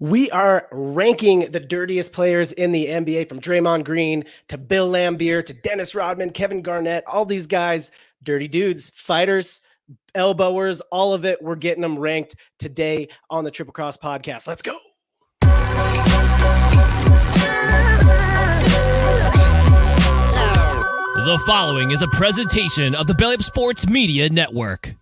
We are ranking the dirtiest players in the NBA, from Draymond Green to Bill Lambier to Dennis Rodman, Kevin Garnett, all these guys, dirty dudes, fighters, elbowers, all of it. We're getting them ranked today on the Triple Cross podcast. Let's go. The following is a presentation of the Belly Up Sports Media Network.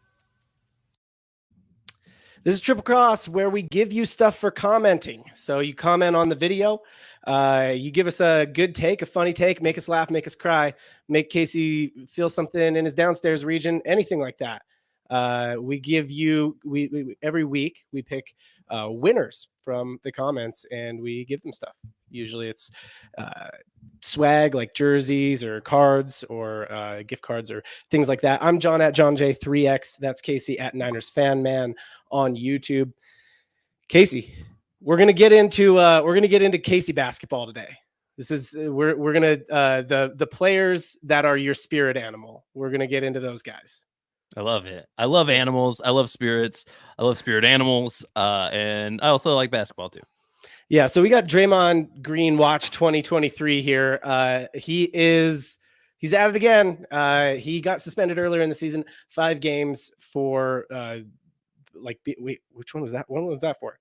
This is Triple Cross, where we give you stuff for commenting. So you comment on the video, you give us a good take, a funny take, make us laugh, make us cry, make Casey feel something in his downstairs region, anything like that. We give you, we every week we pick winners from the comments and we give them stuff. Usually it's swag like jerseys or cards or gift cards or things like that. I'm John at John J3X. That's Casey at Niners Fan Man on YouTube. Casey, we're gonna get into Casey basketball today. This is we're gonna the players that are your spirit animal. We're gonna get into those guys. I love it. I love animals. I love spirits. I love spirit animals. And I also like basketball too. Yeah, so we got Draymond Green Watch 2023 here. He's at it again. He got suspended earlier in the season, 5 games for wait, which one was that? What was that for?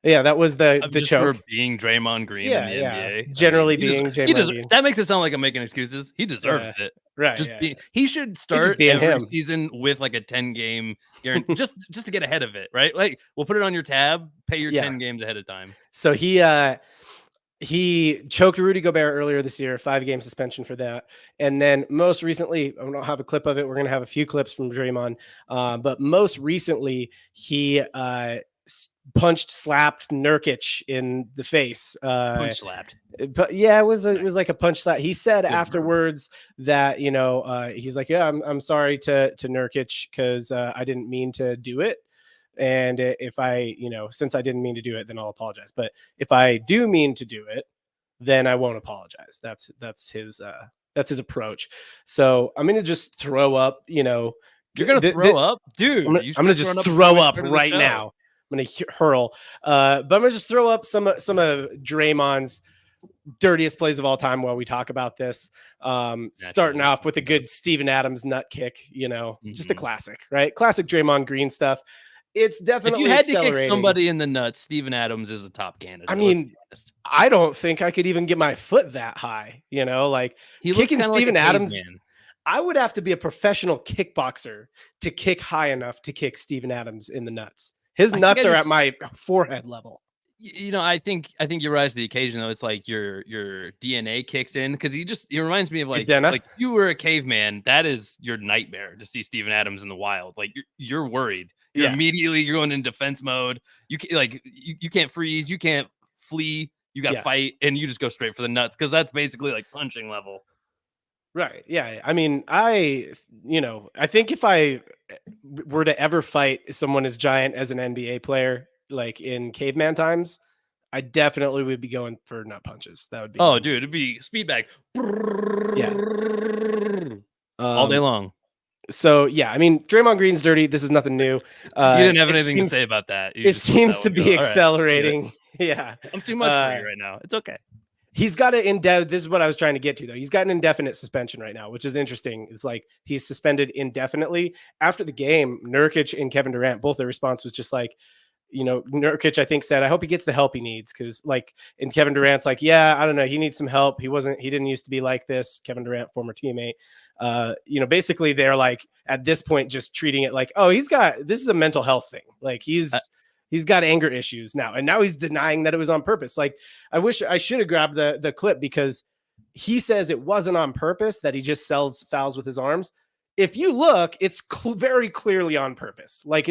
Yeah, that was the choke. For being Draymond Green in the NBA. Generally being Draymond Green. That makes it sound like I'm making excuses. He deserves it. Right. He should start every season with like a 10-game guarantee just to get ahead of it, right? Like, we'll put it on your tab, pay your 10 games ahead of time. So he choked Rudy Gobert earlier this year, 5-game suspension for that. And then most recently, I don't have a clip of it. We're going to have a few clips from Draymond. But most recently, he slapped Nurkic in the face. Punch slapped. But yeah, it was like a punch slap. He said afterwards that, he's like, yeah, I'm sorry to Nurkic because I didn't mean to do it. And if I, since I didn't mean to do it, then I'll apologize. But if I do mean to do it, then I won't apologize. That's his approach. So I'm going to just throw up, You're going to throw up? Dude, I'm going to just throw up right now. I'm going to hurl. But I'm going to just throw up some of Draymond's dirtiest plays of all time while we talk about this. Starting off with a good Steven Adams nut kick, just a classic, right? Classic Draymond Green stuff. It's definitely, if you had to kick somebody in the nuts, Steven Adams is a top candidate. I mean, I don't think I could even get my foot that high, like kicking Steven Adams. I would have to be a professional kickboxer to kick high enough to kick Steven Adams in the nuts. His nuts are at my forehead level. I think you rise to the occasion, though. It's like your DNA kicks in, because he reminds me of like you were a caveman. That is your nightmare to see Steven Adams in the wild. Like you're worried. Immediately you're going in defense mode. You can't freeze. You can't flee. You got to fight, and you just go straight for the nuts, because that's basically like punching level. Right. Yeah. I mean, I think if I were to ever fight someone as giant as an NBA player, like in caveman times, I definitely would be going for nut punches. That would be. Oh, dude, it'd be speed bag. Yeah. All day long. So, yeah, I mean, Draymond Green's dirty. This is nothing new. You didn't have anything to say about that. It seems to be accelerating. Right. Yeah. I'm too much for you right now. It's okay. He's got this is what I was trying to get to, though. He's got an indefinite suspension right now, which is interesting. It's like he's suspended indefinitely. After the game, Nurkic and Kevin Durant, both their response was just like, Nurkic, I think, said, I hope he gets the help he needs. Because and Kevin Durant's like, yeah, I don't know. He needs some help. He didn't used to be like this. Kevin Durant, former teammate. Basically they're like, at this point, just treating it like, oh, this is a mental health thing. Like he's got anger issues now. And now he's denying that it was on purpose. Like, I wish I should have grabbed the clip, because he says it wasn't on purpose, that he just sells fouls with his arms. If you look, it's very clearly on purpose. Like,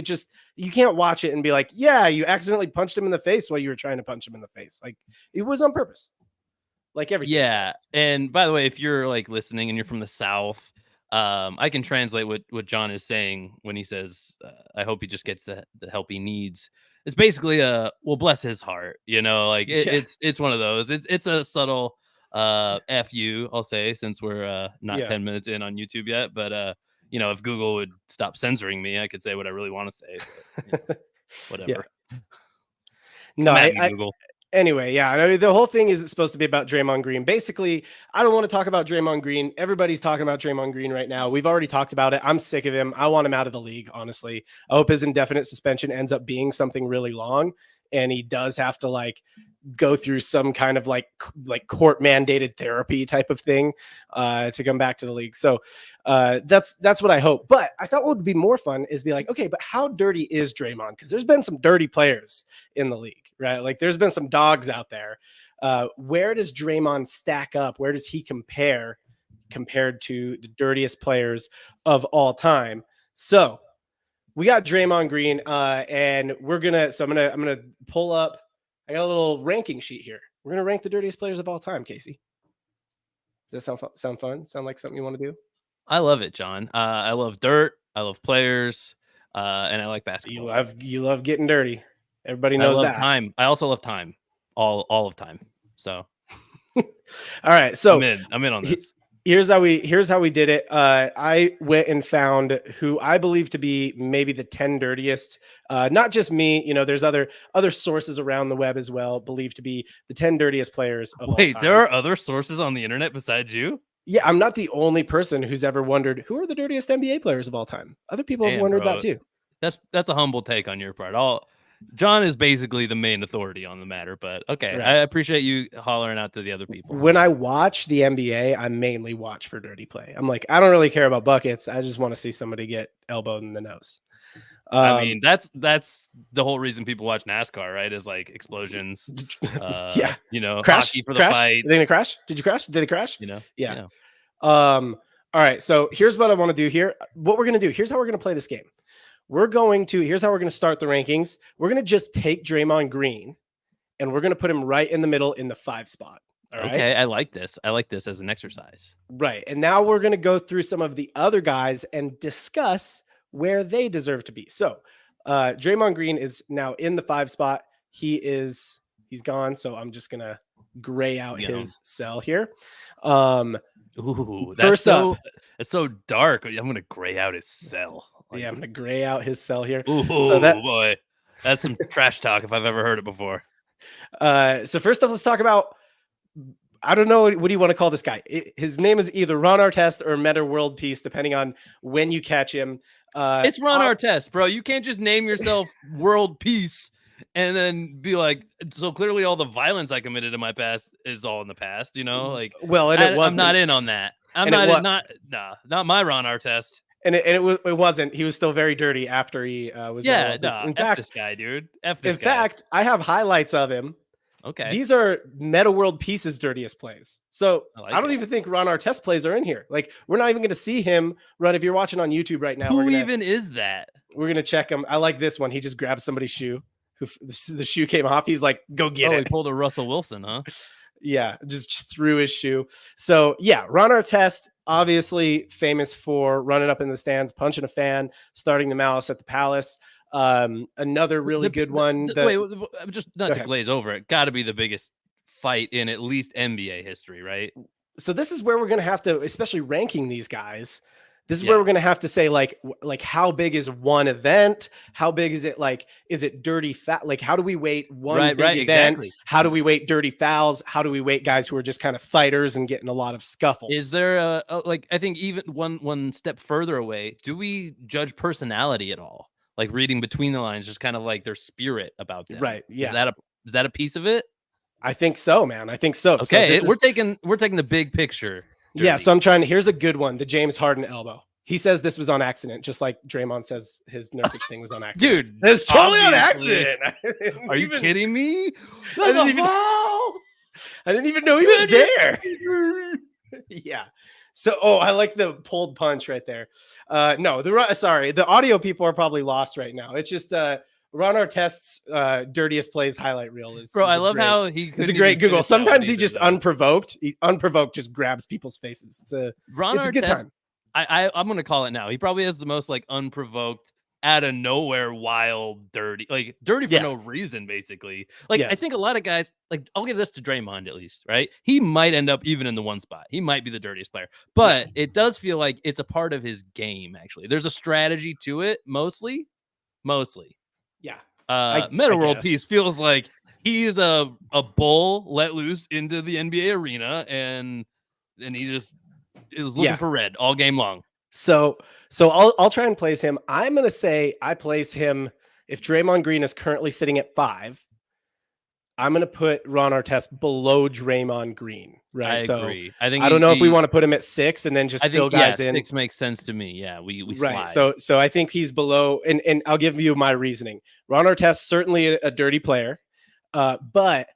you can't watch it and be like, yeah, you accidentally punched him in the face while you were trying to punch him in the face. Like, it was on purpose. Like everything. Yeah. And by the way, if you're like listening and you're from the South, I can translate what John is saying when he says, I hope he just gets the help he needs. It's basically well, bless his heart, it's one of those. It's a subtle F you, I'll say, since we're not 10 minutes in on YouTube yet. But if Google would stop censoring me, I could say what I really want to say. But, whatever. No, Come at me, Google. anyway, yeah. I mean, the whole thing is it's supposed to be about Draymond Green. Basically, I don't want to talk about Draymond Green. Everybody's talking about Draymond Green right now. We've already talked about it. I'm sick of him. I want him out of the league, honestly. I hope his indefinite suspension ends up being something really long, and he does have to like go through some kind of like court mandated therapy type of thing to come back to the league. So that's what I hope. But I thought what would be more fun is be like, okay, but how dirty is Draymond? Because there's been some dirty players in the league, right? Like there's been some dogs out there. Where does Draymond stack up? Where does he compared to the dirtiest players of all time? So we got Draymond Green, and I'm gonna pull up. I got a little ranking sheet here. We're gonna rank the dirtiest players of all time, Casey. Does that sound fun? Sound like something you want to do? I love it, John. I love dirt. I love players, and I like basketball. You love getting dirty. Everybody knows I love that. time. I also love time. All of time. So, all right. So I'm in on this. Here's how we did it. I went and found who I believe to be maybe the 10 dirtiest. Not just me, there's other sources around the web as well, believed to be the 10 dirtiest players of all time. There are other sources on the internet besides you? Yeah, I'm not the only person who's ever wondered who are the dirtiest NBA players of all time. Other people have wondered that too. That's a humble take on your part. John is basically the main authority on the matter, but okay. Right. I appreciate you hollering out to the other people. When I watch the NBA, I mainly watch for dirty play. I'm like, I don't really care about buckets. I just want to see somebody get elbowed in the nose. I mean, that's the whole reason people watch NASCAR, right? Is like explosions. Yeah. Crash, hockey for the fights. Did they crash? Did you crash? Did they crash? Yeah. You All right. So here's what I want to do here. What we're going to do. Here's how we're going to play this game. Here's how we're going to start the rankings. We're going to just take Draymond Green and we're going to put him right in the middle in the 5 spot. All right? Okay. I like this. I like this as an exercise. Right. And now we're going to go through some of the other guys and discuss where they deserve to be. So Draymond Green is now in the 5 spot. He's gone. So I'm just going to gray out his cell here. Ooh, that's it's so dark. I'm going to gray out his cell. I'm going to gray out his cell here. Ooh, boy. That's some trash talk if I've ever heard it before. So first off, let's talk about, I don't know, what do you want to call this guy? His name is either Ron Artest or Metta World Peace, depending on when you catch him. It's Ron Artest, bro. You can't just name yourself World Peace and then be like, so clearly all the violence I committed in my past is all in the past, Like, well, and I'm not in on that. Not my Ron Artest. And it wasn't. He was still very dirty after he was. Yeah, in fact, this guy, dude. In fact, I have highlights of him. Okay. These are Metta World Peace's dirtiest plays. So I don't even think Ron Artest plays are in here. Like, we're not even going to see him run. If you're watching on YouTube right now, who even is that? We're going to check him. I like this one. He just grabbed somebody's shoe. The shoe came off. He's like, go get it. He pulled a Russell Wilson, huh? Yeah, just threw his shoe. So yeah, Ron Artest, obviously famous for running up in the stands, punching a fan, starting the malice at the Palace. Another really good one. Wait, just not to glaze over it. Got to be the biggest fight in at least NBA history, right? So this is where we're going to have to, especially ranking these guys. This is where we're going to have to say, like how big is one event? How big is it? Like, is it dirty fat? Like, how do we weight one big event? Exactly. How do we weight dirty fouls? How do we weight guys who are just kind of fighters and getting a lot of scuffles? Is there I think even one step further away, do we judge personality at all? Like reading between the lines, just kind of like their spirit about them. Right. Yeah. Is that a piece of it? I think so, man. I think so. Okay. So we're taking the big picture. Dirty. Yeah, so here's a good one. The James Harden elbow. He says this was on accident, just like Draymond says his Nurkic thing was on accident. Dude, it's totally on accident. Are you kidding me? That's a foul. I didn't even know he was there. Yeah. So, I like the pulled punch right there. No, the audio people are probably lost right now. It's just Ron Artest's dirtiest plays highlight reel is. Bro, I love how it's a great Google. Sometimes he just unprovoked just grabs people's faces. It's a good time. I'm gonna call it now. He probably has the most like unprovoked, out of nowhere, wild, dirty for no reason, basically. Like I think a lot of guys, like I'll give this to Draymond at least, right? He might end up even in the 1 spot. He might be the dirtiest player, but it does feel like it's a part of his game. Actually, there's a strategy to it, mostly. Yeah. Metta World Peace feels like He is a bull let loose into the NBA arena, and he just is looking for red all game long. So I'll try and place him. I'm gonna say I place him if Draymond Green is currently sitting at 5. I'm gonna put Ron Artest below Draymond Green. Right. I agree. I think I don't know if we want to put him at 6 and then just fill guys in. 6 makes sense to me. Yeah, we right. slide. So I think he's below, and I'll give you my reasoning. Ron Artest certainly a dirty player, but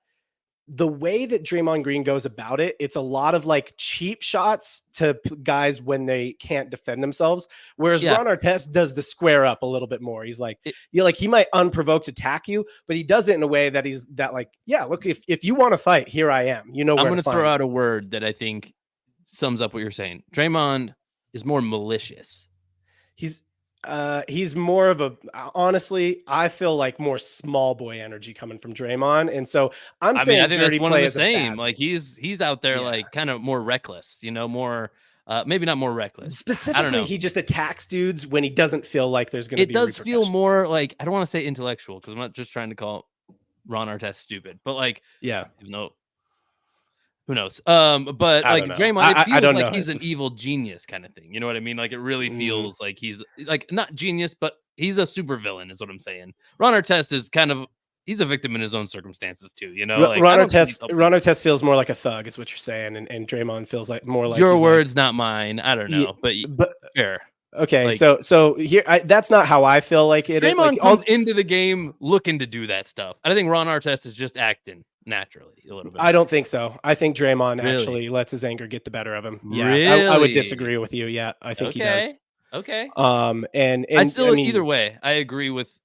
the way that Draymond Green goes about it, it's a lot of like cheap shots to guys when they can't defend themselves. Whereas Ron Artest does the square up a little bit more. He's like, he might unprovoked attack you, but he does it in a way that look, if you want to fight, here I am. You know, I'm going to throw out a word that I think sums up what you're saying. Draymond is more malicious. He's more of a, honestly, I feel like more small boy energy coming from Draymond. And so I think that's one of the same. Like he's out there like kind of more reckless, more, maybe not more reckless. Specifically, he just attacks dudes when he doesn't feel like there's going to be repercussions. It does feel more like, I don't want to say intellectual because I'm not just trying to call Ron Artest stupid, but like, who knows? But like Draymond, it feels like he's an evil genius kind of thing. You know what I mean? Like it really feels like he's like not genius, but he's a super villain, is what I'm saying. Ron Artest is he's a victim in his own circumstances too. You know, like, Ron Artest feels more like a thug, is what you're saying, and Draymond feels like more like your words, not mine. I don't know, but fair. Okay, like, so here, that's not how I feel like it. Draymond comes into the game looking to do that stuff. I think Ron Artest is just acting naturally a little bit. I don't think so. I think Draymond actually lets his anger get the better of him. Yeah, I would disagree with you. Yeah, I think he does. Okay. And I mean, either way, I agree with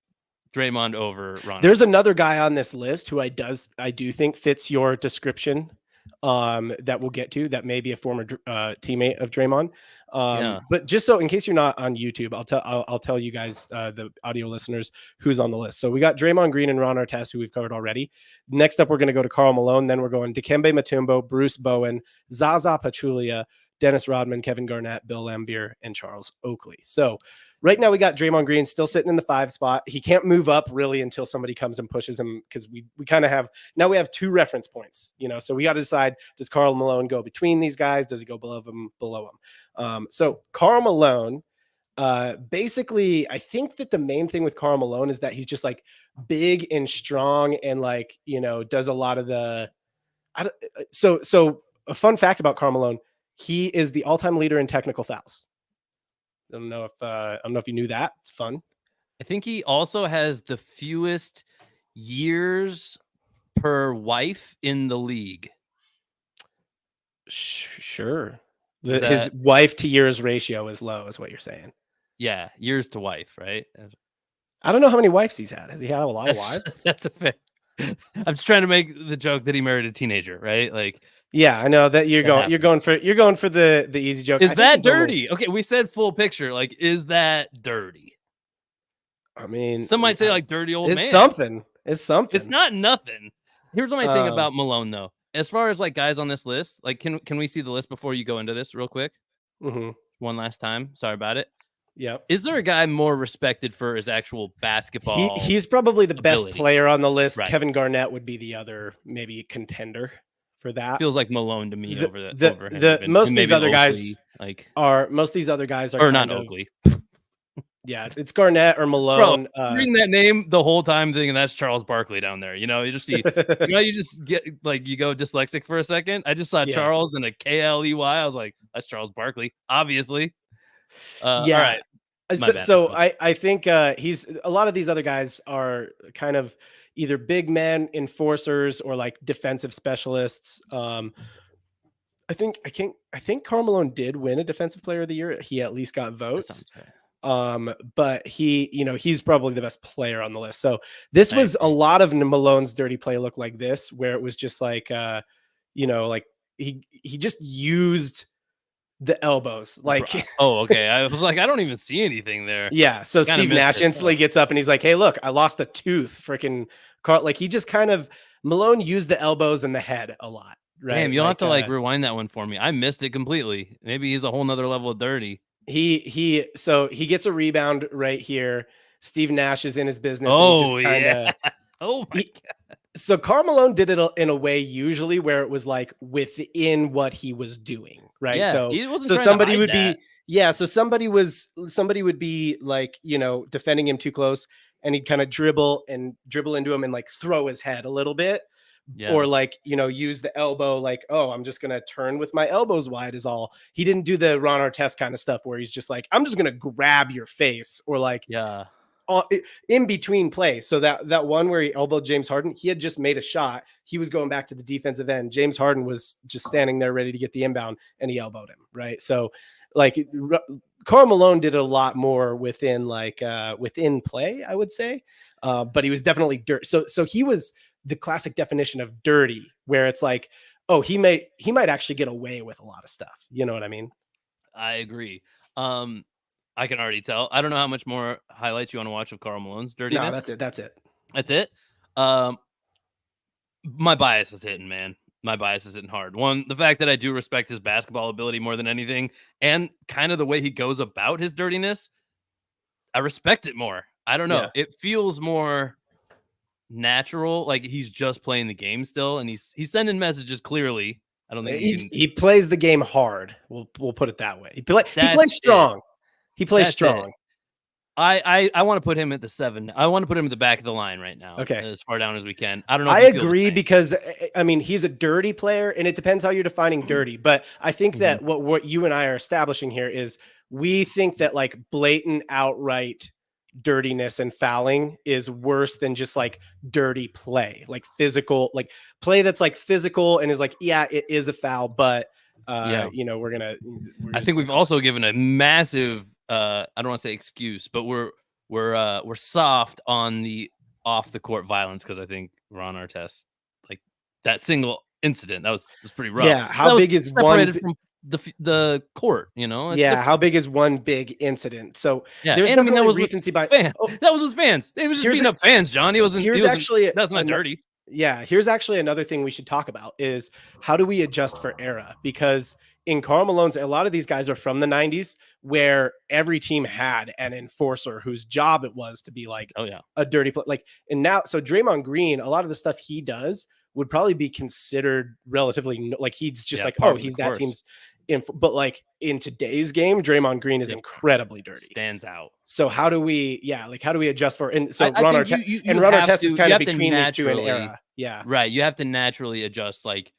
Draymond over Ron. There's another guy on this list who I do think fits your description. That we'll get to, that may be a former teammate of Draymond. But just so in case you're not on YouTube, I'll tell you guys, the audio listeners, who's on the list. So we got Draymond Green and Ron Artest, who we've covered already. Next up, we're going to go to Karl Malone. Then we're going Dikembe Mutombo, Bruce Bowen, Zaza Pachulia, Dennis Rodman, Kevin Garnett, Bill Lambier, and Charles Oakley. So right now we got Draymond Green still sitting in the 5 spot. He can't move up really until somebody comes and pushes him, because we kind of have, now we have 2 reference points, so we got to decide, does Karl Malone go between these guys? Does he go below them? So Karl Malone, basically, I think that the main thing with Karl Malone is that he's just like big and strong and like, does a lot of the, so a fun fact about Karl Malone, he is the all-time leader in technical fouls. I don't know if you knew that. It's fun. I think he also has the fewest years per wife in the league. Sure. His wife to years ratio is low, is what you're saying. Yeah, years to wife, right? I don't know how many wives he's had. Has he had a lot of wives? That's a fair. I'm just trying to make the joke that he married a teenager, right? Like, yeah, I know that you're going for the easy joke. Is that dirty? Okay, we said full picture. Like, is that dirty? I mean, some might say like dirty old man. It's something. It's not nothing. Here's what I think about Malone though. As far as like guys on this list, like can we see the list before you go into this real quick? Mm-hmm. One last time. Sorry about it. Yeah. Is there a guy more respected for his actual basketball? He's probably the ability? Best player on the list. Right. Kevin Garnett would be the other maybe contender for that. Feels like Malone to me over him. Most of these other guys are or not Oakley. Yeah, it's Garnett or Malone. Bro, reading that name the whole time thinking that's Charles Barkley down there. You just see, you just get like, you go dyslexic for a second. I just saw Charles and a Kley. I was like, that's Charles Barkley, obviously. All right. So I think he's a lot of these other guys are kind of either big man enforcers or like defensive specialists. I think Karl Malone did win a defensive player of the year. He at least got votes. But he's probably the best player on the list. So this was a lot of Malone's dirty play look like this, where it was just like, like he just used the elbows. Like, oh, okay. I was like, I don't even see anything there. Yeah. So Steve Nash instantly gets up and he's like, hey, look, I lost a tooth. Freaking Carl. Like he just kind of, Malone used the elbows and the head a lot. Right. Damn, you'll have to like rewind that one for me. I missed it completely. Maybe he's a whole nother level of dirty. So he gets a rebound right here. Steve Nash is in his business. Oh, and he just kinda, oh my God. So Karl Malone did it in a way usually where it was like within what he was doing, right? Yeah, So he wasn't so trying to somebody hide would that. be so somebody would be like, defending him too close, and he'd kind of dribble into him and like throw his head a little bit, or Yeah, like, use the elbow, like, oh, I'm just gonna turn with my elbows wide is all. He didn't do the Ron Artest kind of stuff where he's just like, I'm just gonna grab your face, or like yeah, in between play. So that one where he elbowed James Harden, he had just made a shot. He was going back to the defensive end. James Harden was just standing there ready to get the inbound, and he elbowed him. Right. So like Karl Malone did a lot more within within play, I would say. But he was definitely dirt. So he was the classic definition of dirty, where it's like, oh, he might actually get away with a lot of stuff. You know what I mean? I agree. I can already tell. I don't know how much more highlights you want to watch of Karl Malone's No, dirtiness. that's it. That's it. That's it. Um, my bias is hitting, man. My bias is hitting hard. One, the fact that I do respect his basketball ability more than anything, and kind of the way he goes about his dirtiness, I respect it more. I don't know. Yeah. It feels more natural, like he's just playing the game still, and he's sending messages clearly. I don't think you can. He plays the game hard. We'll put it that way. He plays That's it. strong. He plays That's strong. it. I want to put him at the 7. I want to put him at the back of the line right now. Okay. As far down as we can. I don't know. I If you feel the agree same. because I mean he's a dirty player, and it depends how you're defining dirty. But I think that what you and I are establishing here is we think that like blatant outright dirtiness and fouling is worse than just like dirty play, like physical, like play that's like physical and is like, yeah, it is a foul, but we're I think we've also given a massive I don't want to say excuse, but we're soft on the off the court violence, because I think Ron Artest, like that single incident, that was pretty rough. Yeah, how big is separated one from the court? It's yeah, different. how big is one big incident? So Yeah, there's and I mean, definitely that was recency by fans. That was with fans. He was just beating up fans, John. He wasn't. That's not dirty. Yeah, here's actually another thing we should talk about is how do we adjust for era? Because in Karl Malone's, a lot of these guys are from the 90s where every team had an enforcer whose job it was to be like Oh yeah, a dirty play. Like, and now, so Draymond Green, a lot of the stuff he does would probably be considered relatively like he's just like, oh, he's that team's but like in today's game, Draymond Green is incredibly dirty. Stands out. So how do we adjust for, and so Ron Artest is kind of between these two in era. Yeah. Right. You have to naturally adjust like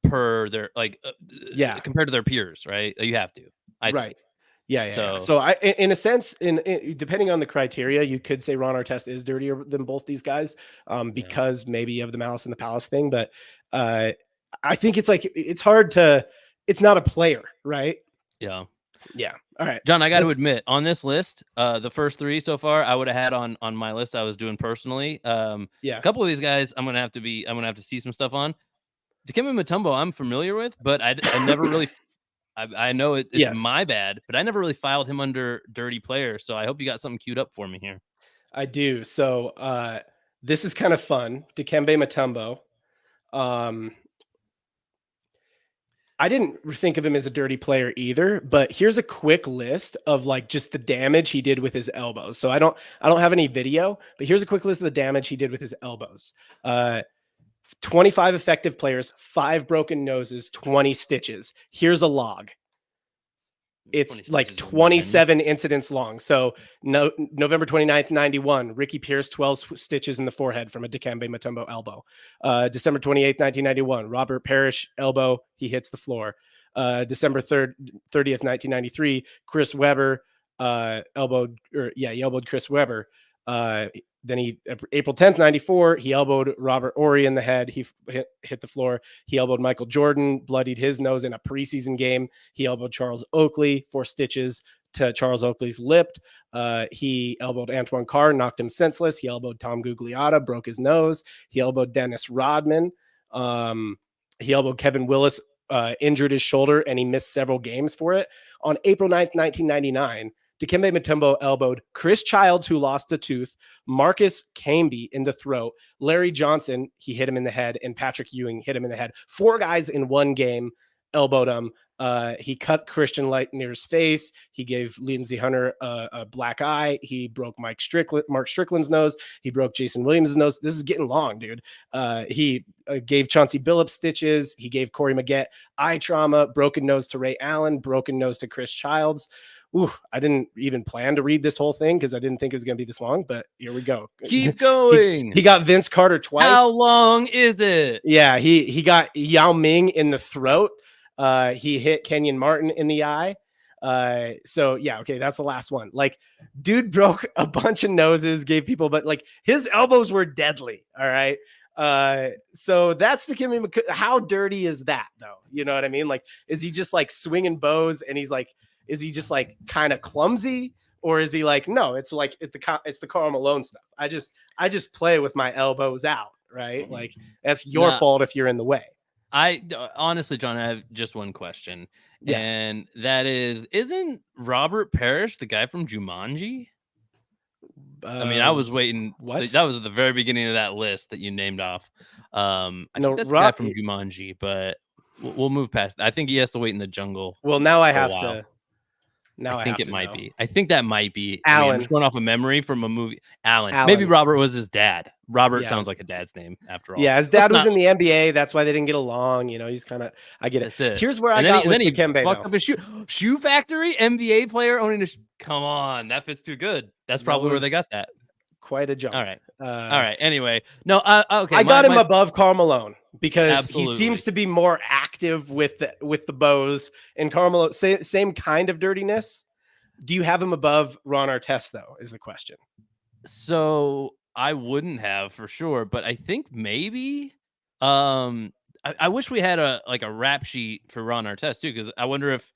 per their compared to their peers, right? You have to. I think. Yeah. So I, in a sense, in depending on the criteria, you could say Ron Artest is dirtier than both these guys, because maybe of the Malice in the Palace thing. But I think it's like it's hard to. It's not a player, right? Yeah. All right, John, I got to admit, on this list, the first 3 so far, I would have had on my list I was doing personally. A couple of these guys, I'm gonna have to see some stuff on. Dikembe Mutombo, I'm familiar with, but I never really. I know it's my bad, but I never really filed him under dirty player. So I hope you got something queued up for me here. I do. So this is kind of fun. Dikembe Mutombo. I didn't think of him as a dirty player either, but here's a quick list of like just the damage he did with his elbows. So I don't have any video, but here's a quick list of the damage he did with his elbows. 25 effective players, 5 broken noses, 20 stitches. Here's a log. It's like 27 incidents long. So November 29th, 91, Ricky Pierce, 12 stitches in the forehead from a Dikembe Mutombo elbow. December 28th, 1991, Robert Parrish elbow. He hits the floor. December 30th, 1993, Chris Webber he elbowed Chris Webber. Then April 10th, 94, he elbowed Robert Horry in the head. He hit the floor. He elbowed Michael Jordan, bloodied his nose in a preseason game. He elbowed Charles Oakley, 4 stitches to Charles Oakley's lip. He elbowed Antoine Carr, knocked him senseless. He elbowed Tom Gugliotta, broke his nose. He elbowed Dennis Rodman. He elbowed Kevin Willis, injured his shoulder, and he missed several games for it. On April 9th, 1999, Dikembe Mutombo elbowed Chris Childs, who lost a tooth, Marcus Camby in the throat, Larry Johnson, he hit him in the head, and Patrick Ewing hit him in the head. 4 guys in one game. elbowed him. He cut Christian Leitner's face. He gave Lindsey Hunter a black eye. He broke Mark Strickland's nose. He broke Jason Williams' nose. This is getting long, dude. He gave Chauncey Billups stitches. He gave Corey Maggette eye trauma, broken nose to Ray Allen, broken nose to Chris Childs. Ooh, I didn't even plan to read this whole thing because I didn't think it was going to be this long, but here we go. Keep going. He got Vince Carter twice. How long is it? Yeah, he got Yao Ming in the throat. He hit Kenyon Martin in the eye. So yeah, okay, that's the last one. Like, dude broke a bunch of noses, gave people, but like his elbows were deadly. All right. So that's the Kimmy. How dirty is that though? You know what I mean? Like, is he just like swinging bows and he's like, is he just like kind of clumsy, or is he like, no, it's like it's the Karl Malone stuff. I just play with my elbows out, right? Like that's your fault if you're in the way. I honestly, John, I have just one question, and that is, isn't Robert Parrish the guy from Jumanji? I mean, I was waiting. What? That was at the very beginning of that list that you named off. I think that's the guy from Jumanji, but we'll move past. I think he has to wait in the jungle. Well, now I have to. Now I think it might be. I think that might be Alan. I'm just going off a memory from a movie. Alan. Maybe Robert was his dad. Robert sounds like a dad's name after all. Yeah, his dad was in the NBA. That's why they didn't get along. You know, he's kind of. I get it. That's it. Here's where I got with Dikembe. Fucked up his shoe factory. NBA player owning a. Come on, that fits too good. That's probably where they got that. Quite a jump. All right. Anyway, no. Okay. I got him above Karl Malone because he Absolutely. seems to be more active with the bows, and Karl Malone same kind of dirtiness. Do you have him above Ron Artest though? Is the question. So I wouldn't have for sure, but I think maybe. I wish we had a rap sheet for Ron Artest too, because I wonder if.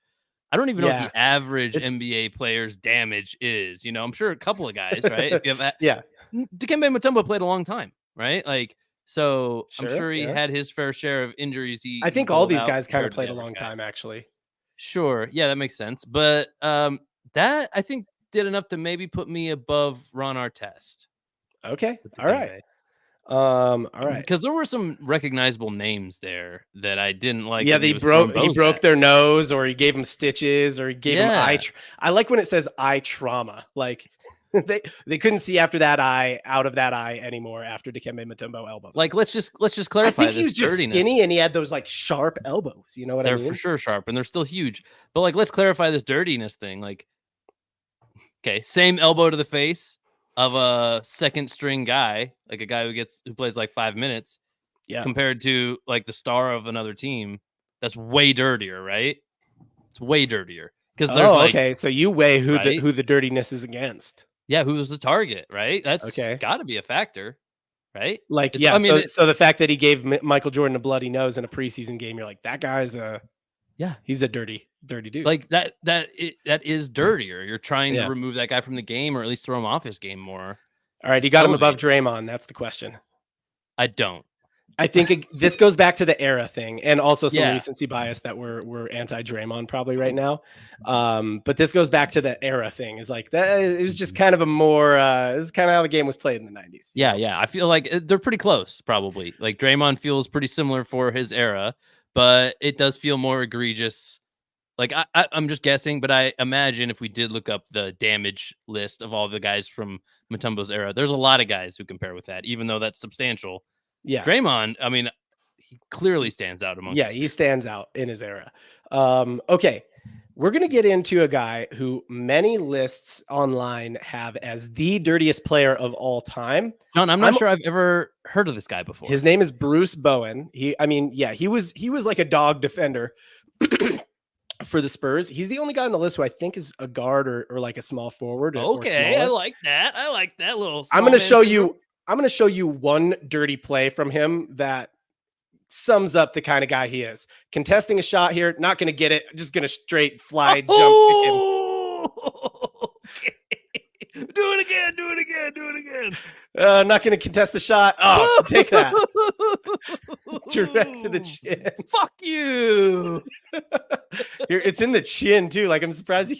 I don't even know what the average NBA player's damage is. You know, I'm sure a couple of guys, right? If you have Dikembe Mutombo played a long time, right? Like, so I'm sure he had his fair share of injuries. I think all these guys kind of played a long time, actually. Sure, yeah, that makes sense. But that I think did enough to maybe put me above Ron Artest. Okay, all right. All right, because there were some recognizable names there that I didn't like. Yeah, he broke their nose, or he gave them stitches, or he gave them eye. I like when it says eye trauma. Like they couldn't see after that eye out of that eye anymore after Dikembe Mutombo elbow. Like let's just clarify. I think he was just skinny and he had those like sharp elbows. You know what I mean? They're for sure sharp and they're still huge. But like let's clarify this dirtiness thing. Like, okay, same elbow to the face of a second string guy, like a guy who plays like 5 minutes, compared to like the star of another team. That's way dirtier, right? It's way dirtier because there's okay. So you weigh who the dirtiness is against. Yeah, who's the target, right? That's got to be a factor, right? Like, so the fact that he gave Michael Jordan a bloody nose in a preseason game, you're like, that guy's he's a dirty dude. Like that is dirtier. You're trying to remove that guy from the game, or at least throw him off his game more. All right, you got him above Draymond. That's the question. I don't. I think this goes back to the era thing, and also some recency bias that we're anti-Draymond probably right now. But this goes back to the era thing. Is like that. It was just kind of a more. This is kind of how the game was played in the 90s. Yeah. I feel like they're pretty close. Probably like Draymond feels pretty similar for his era, but it does feel more egregious. Like I'm just guessing, but I imagine if we did look up the damage list of all the guys from Mutombo's era, there's a lot of guys who compare with that, even though that's substantial. Yeah, Draymond, I mean, he clearly stands out amongst. Yeah, he stands out in his era. Okay, we're gonna get into a guy who many lists online have as the dirtiest player of all time. John, I'm not sure I've ever heard of this guy before. His name is Bruce Bowen. He was like a dog defender for the Spurs. He's the only guy on the list who I think is a guard or like a small forward. Okay, I like that. I like that little. I'm going to show you one dirty play from him that sums up the kind of guy he is. Contesting a shot here, not going to get it. Just going to straight fly jump kick him. Do it again. Not going to contest the shot. Oh, take that. Direct to the chin. Fuck you. It's in the chin too. Like, I'm surprised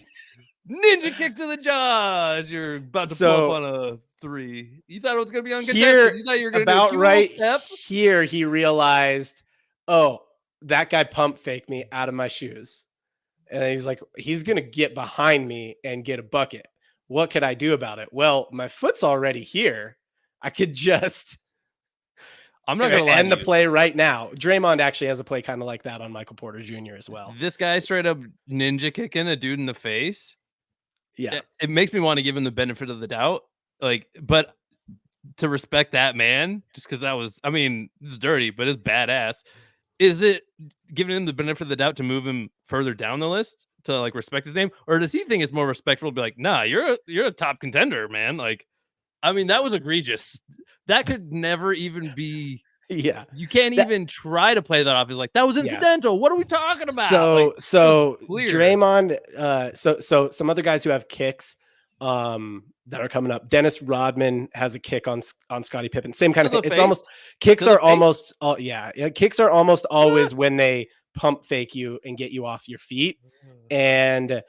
ninja kick to the jaw as you're about to pull up on a 3. You thought it was going to be uncontested. You thought you were going to do a right step? Here he realized, that guy pump faked me out of my shoes. And then he's like, he's going to get behind me and get a bucket. What could I do about it? Well, my foot's already here. I could just I'm not going to lie end to the you. play right now. Draymond actually has a play kind of like that on Michael Porter Jr. as well. This guy straight up ninja kicking a dude in the face. Yeah. It makes me want to give him the benefit of the doubt. Like, but to respect that man, just because that was, I mean, it's dirty, but it's badass. Is it giving him the benefit of the doubt to move him further down the list to like respect his name? Or does he think it's more respectful to be like, nah, you're a top contender, man? Like, I mean, that was egregious. That could never even be. Yeah. You can't even try to play that off as like, that was incidental. Yeah. What are we talking about? So Draymond, so some other guys who have kicks that are coming up. Dennis Rodman has a kick on Scottie Pippen. Same kind of thing. It's almost kicks are almost all kicks are almost always when they pump fake you and get you off your feet. And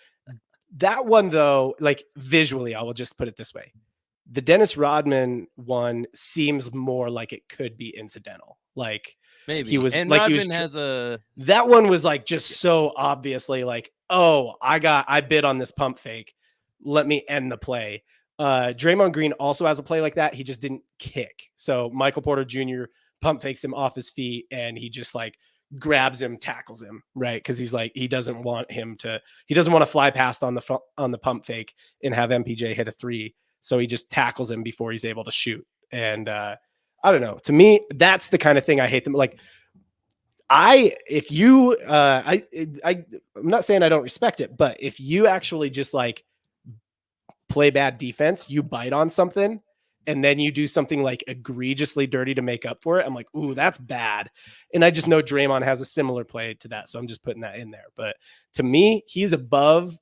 that one though, like visually, I will just put it this way. The Dennis Rodman one seems more like it could be incidental. Like maybe he was and like Rodman has a that one was like just so obviously like, oh, I bid on this pump fake. Let me end the play. Draymond Green also has a play like that. He just didn't kick. So Michael Porter Jr. pump fakes him off his feet and he just like grabs him, tackles him, right? Because he's like, he doesn't want to fly past on the pump fake and have MPJ hit a three. So he just tackles him before he's able to shoot. And I don't know. To me, that's the kind of thing I hate them. Like I'm not saying I don't respect it, but if you actually just like play bad defense, you bite on something and then you do something like egregiously dirty to make up for it, I'm like, ooh, that's bad. And I just know Draymond has a similar play to that. So I'm just putting that in there. But to me, he's above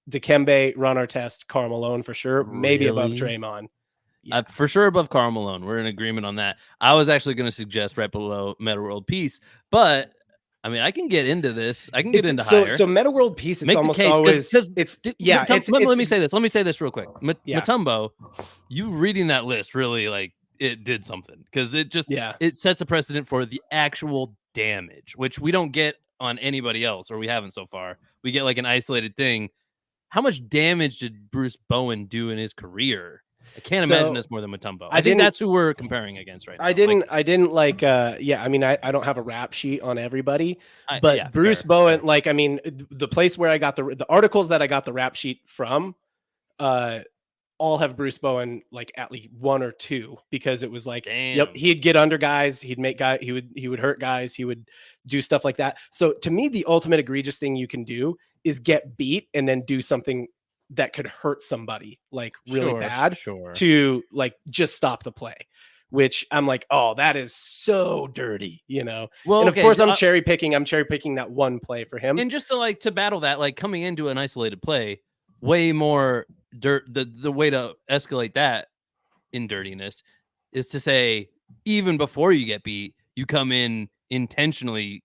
Dikembe, Ron Artest, Karl Malone for sure. Maybe above Draymond. Yeah. For sure above Karl Malone. We're in agreement on that. I was actually going to suggest right below Metta World Peace, but I mean, I can get into this. I can get into higher. So Metta World Peace, it's almost always let me say this. Let me say this real quick. Mutombo, you reading that list really like it did something because it just it sets a precedent for the actual damage, which we don't get on anybody else, or we haven't so far. We get like an isolated thing. How much damage did Bruce Bowen do in his career? I can't imagine it's more than Mutombo. I think that's who we're comparing against right now. I didn't I mean, I don't have a rap sheet on everybody, but Bruce Bowen, fair. Like, I mean, the place where I got the articles that I got the rap sheet from, all have Bruce Bowen like at least one or two, because it was like, yep, he'd get under guys, he'd make guys, he would hurt guys, he would do stuff like that. So to me, the ultimate egregious thing you can do is get beat and then do something that could hurt somebody like really bad to like just stop the play, which I'm like, oh, that is so dirty, you know? Well, and of course I'm cherry picking that one play for him. And just to battle that, like coming into an isolated play, way more dirt. The way to escalate that in dirtiness is to say, even before you get beat, you come in intentionally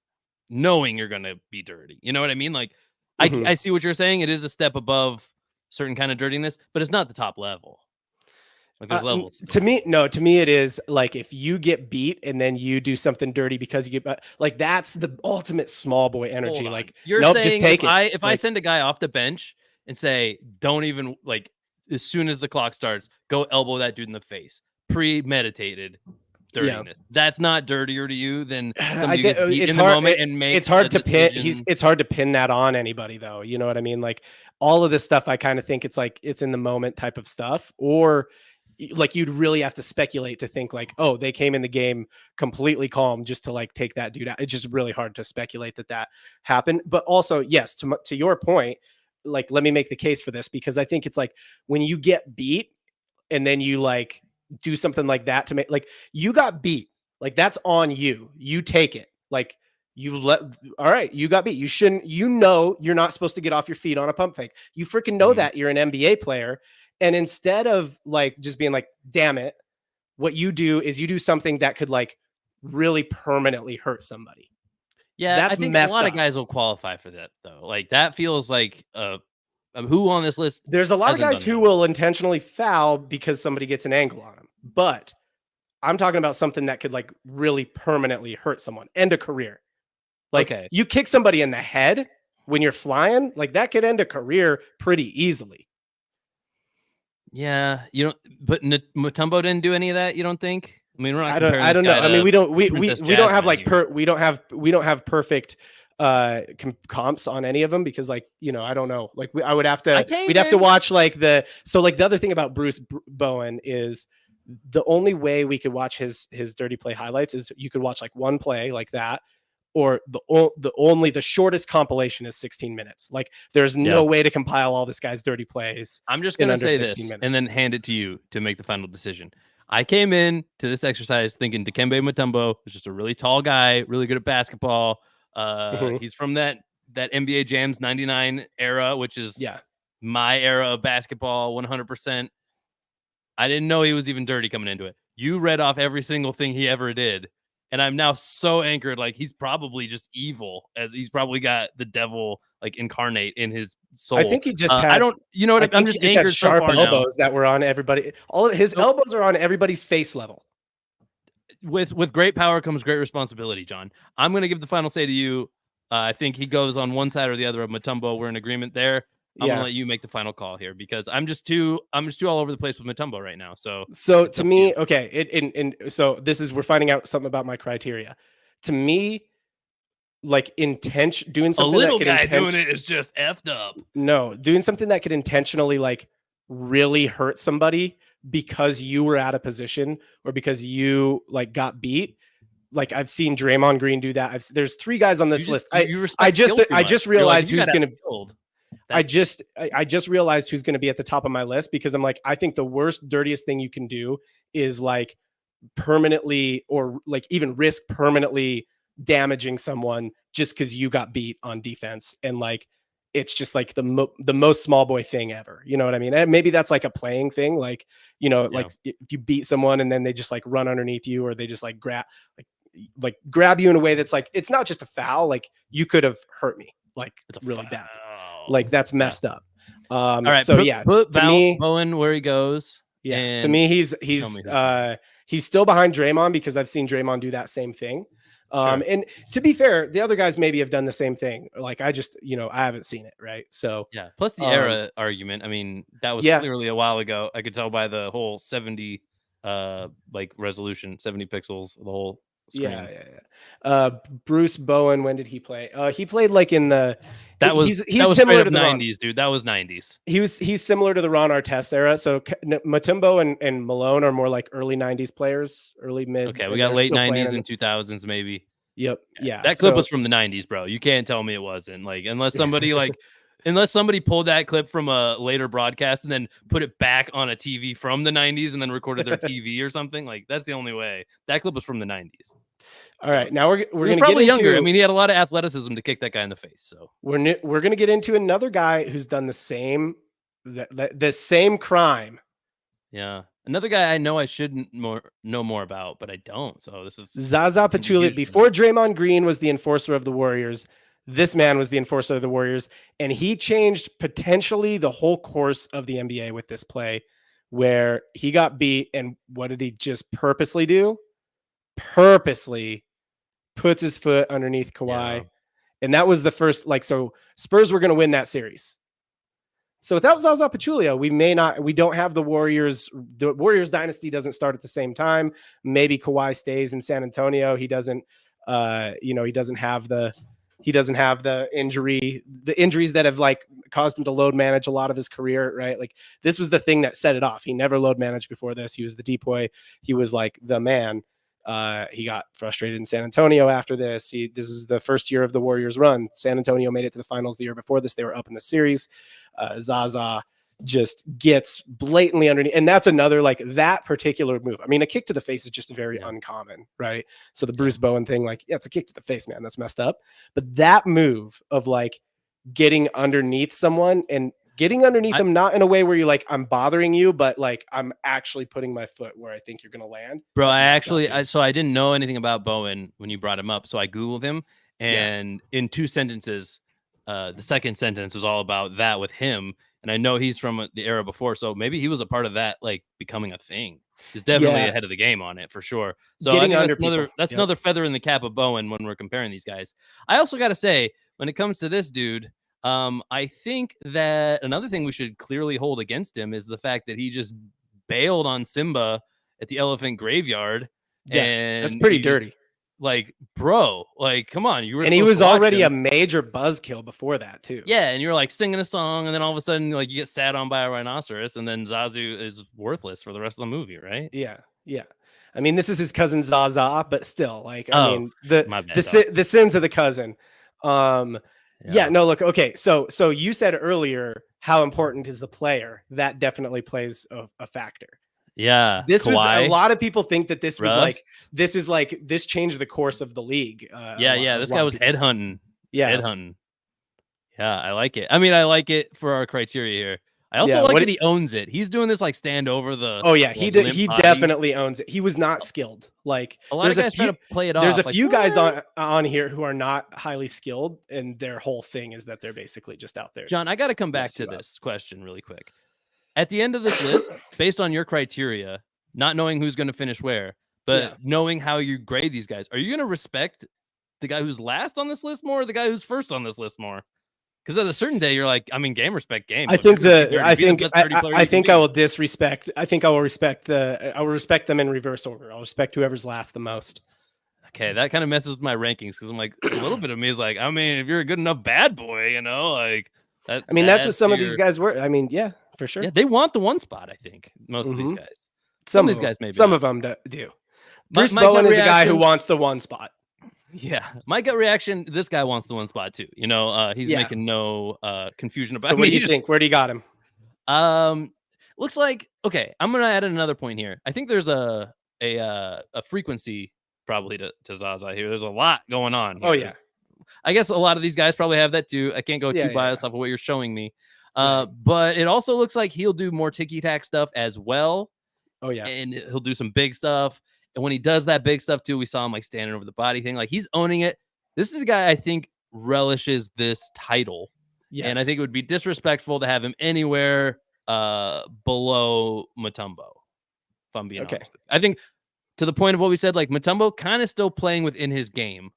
knowing you're going to be dirty. You know what I mean? Like I see what you're saying. It is a step above certain kind of dirtiness, but it's not the top level. Like there's levels. To me, it is like if you get beat and then you do something dirty because you get like that's the ultimate small boy energy. Like you're saying just take it. If I send a guy off the bench and say, don't even like as soon as the clock starts, go elbow that dude in the face, premeditated dirtiness. That's not dirtier to you than somebody who gets beat in the moment and makes. It's hard to pin. It's hard to pin that on anybody, though. You know what I mean? Like all of this stuff, I kind of think it's like it's in the moment type of stuff, or like you'd really have to speculate to think like, oh, they came in the game completely calm just to like take that dude out. It's just really hard to speculate that happened. But also, yes, to your point, like let me make the case for this, because I think it's like when you get beat and then you like do something like that to make like you got beat, like that's on you. You take it. Like all right, you got beat. You shouldn't, you're not supposed to get off your feet on a pump fake. You freaking know that. You're an NBA player. And instead of like just being like, damn it, what you do is you do something that could like really permanently hurt somebody. Yeah, that's I think a lot of guys will qualify for that though. Like that feels like who on this list? There's a lot of guys who will intentionally foul because somebody gets an angle on them. But I'm talking about something that could like really permanently hurt someone, end a career. Like Okay. you kick somebody in the head when you're flying, like that could end a career pretty easily. Yeah, you don't. But Mutombo didn't do any of that. You don't think? I mean, we're not I comparing this don't know. guy I mean, to we don't Princess we don't have Jasmine like here. we don't have perfect comps on any of them because like, you know, I don't know. Like we'd have to watch like the other thing about Bruce Bowen is the only way we could watch his dirty play highlights is you could watch like one play like that, or the shortest compilation is 16 minutes. Like there's no way to compile all this guy's dirty plays. I'm just in gonna under say 16 this minutes. and then hand it to you to make the final decision. I came in to this exercise thinking Dikembe Mutombo is just a really tall guy, really good at basketball. Mhm. He's from that NBA Jams '99 era, which is Yeah. my era of basketball, 100%. I didn't know he was even dirty coming into it. You read off every single thing he ever did, and I'm now so anchored. Like he's probably just evil, as he's probably got the devil like incarnate in his soul. I think he just I had don't, you know what? I I'm think just he just had anchored so sharp far now. elbows that were on everybody. All of his So- elbows are on everybody's face level. With great power comes great responsibility, John. I'm going to give the final say to you. I think he goes on one side or the other of Mutombo. We're in agreement there. I'm gonna let you make the final call here because I'm just too all over the place with Mutombo right now. So to me, okay, so this is we're finding out something about my criteria. To me, like doing a something little that could guy doing it is just effed up. No, doing something that could intentionally like really hurt somebody because you were out of position or because you like got beat. Like I've seen Draymond Green do that. There's 3 guys on this list. I just realized who's going to I just realized who's going to be at the top of my list because I'm like, I think the worst, dirtiest thing you can do is like permanently or like even risk permanently damaging someone just because you got beat on defense. And like, it's just like the most small boy thing ever. You know what I mean? And maybe that's like a playing thing. Like, you know, like if you beat someone and then they just like run underneath you or they just like grab you in a way that's like, it's not just a foul. Like you could have hurt me like it's really bad. Like that's messed up. All right. So to me, Bowen where he goes. Yeah. To me, he's still behind Draymond because I've seen Draymond do that same thing. And to be fair, the other guys maybe have done the same thing. Like I just, you know, I haven't seen it. Right. So yeah. Plus the era argument. I mean, that was clearly a while ago. I could tell by the whole 70 like resolution, 70 pixels, the whole screen. Bruce Bowen, when did he play? He played like in the he's similar to the 90s, dude. That was 90s. He's similar to the Ron Artest era. So Mutombo and Malone are more like early 90s players, early mid. Okay, we got late 90s and 2000s maybe. Yep. Yeah. That clip was from the 90s, bro. You can't tell me it wasn't. Like unless somebody pulled that clip from a later broadcast and then put it back on a TV from the 90s and then recorded their TV or something. Like that's the only way. That clip was from the 90s. All right, now we're going to probably get into, younger. I mean, he had a lot of athleticism to kick that guy in the face. So we're going to get into another guy who's done the same crime. Yeah, another guy I know I shouldn't know more about, but I don't. So this is Zaza Pachulia. Before Draymond Green was the enforcer of the Warriors, this man was the enforcer of the Warriors, and he changed potentially the whole course of the NBA with this play, where he got beat, and what did he just purposely do? Purposely puts his foot underneath Kawhi. And that was the first, like, so Spurs were going to win that series. So without Zaza Pachulia, we don't have the Warriors dynasty doesn't start at the same time. Maybe Kawhi stays in San Antonio. He doesn't have the injuries that have like caused him to load manage a lot of his career, right? Like this was the thing that set it off. He never load managed before this. He was the depoy. He was like the man. He got frustrated in San Antonio after this. This is the first year of the Warriors run. San Antonio made it to the finals the year before this. They were up in the series. Zaza just gets blatantly underneath. And that's another, like that particular move. I mean, a kick to the face is just very uncommon, right? So the Bruce Bowen thing, like, yeah, it's a kick to the face, man. That's messed up. But that move of like getting underneath someone and getting underneath them, not in a way where you're like, I'm bothering you, but like I'm actually putting my foot where I think you're going to land. Bro, I didn't know anything about Bowen when you brought him up. So I Googled him, and in 2 sentences, the second sentence was all about that with him. And I know he's from the era before. So maybe he was a part of that, like becoming a thing. is definitely Yeah. ahead of the game on it for sure. So Getting I think under that's another people. that's Yep. another feather in the cap of Bowen when we're comparing these guys. I also got to say, when it comes to this dude, I think that another thing we should clearly hold against him is the fact that he just bailed on Simba at the Elephant Graveyard. Yeah, And that's pretty he just, dirty. like, bro, like, come on, you were And he supposed was to watch already a him. major buzzkill before that too. Yeah, and you're like singing a song, and then all of a sudden, like, you get sat on by a rhinoceros, and then Zazu is worthless for the rest of the movie, right? Yeah, yeah. I mean, this is his cousin Zaza, but still, like, I Oh, mean, my bad, the sins of the cousin. Yeah, Yeah. no, look, okay. So you said earlier how important is the player. That definitely plays a factor. Yeah, This was a Kawhi, lot of people think that this was like Russ. this changed the course of the league. Yeah, this guy was headhunting. Yeah, Headhunting. Yeah, I like it. I mean, I like it for our criteria here. I also Yeah, like what that he owns it. He's doing this like stand over the. Oh yeah, like, limp he body. definitely owns it. He was not skilled. Like A lot of guys try to play it off. there's a like, few guys "What?" on here who are not highly skilled, and their whole thing is that they're basically just out there. John, I got to come back mess to you up. this question really quick. At the end of this list, based on your criteria, not knowing who's going to finish where, but Yeah. knowing how you grade these guys, are you going to respect the guy who's last on this list more, or the guy who's first on this list more? Because at a certain day, you're like, I mean, game respect game. I So if think you're gonna be dirty, I be the think best dirty player I you can think be. I will disrespect. I think I will respect I will respect them in reverse order. I'll respect whoever's last the most. Okay, that kind of messes with my rankings because I'm like, a little bit of me is like, I mean, if you're a good enough bad boy, you know, like that. I mean, that that's what adds some to of these your- guys were. I mean, yeah, for sure. Yeah, they want the one spot. I think most of these Mhm. guys. Some of of these guys maybe Some not. of them do. My- Bruce my gut Bowen is a guy who reaction- wants the one spot. Yeah, my gut reaction. This guy wants the one spot too. You know, he's Yeah. making no confusion about. So what me. do you He think? Where do you got him? Looks like okay. I'm gonna add another point here. I think there's a frequency probably to Zaza here. There's a lot going on. Oh here. yeah. I guess a lot of these guys probably have that too. I can't go Yeah, too yeah, biased off of what you're showing me. Right. But it also looks like he'll do more ticky tack stuff as well. Oh yeah. And he'll do some big stuff. And when he does that big stuff too, we saw him like standing over the body thing. Like he's owning it. This is a guy I think relishes this title. Yes. And I think it would be disrespectful to have him anywhere below Mutombo. If I'm being Okay. honest. I think to the point of what we said, like Mutombo kind of still playing within his game.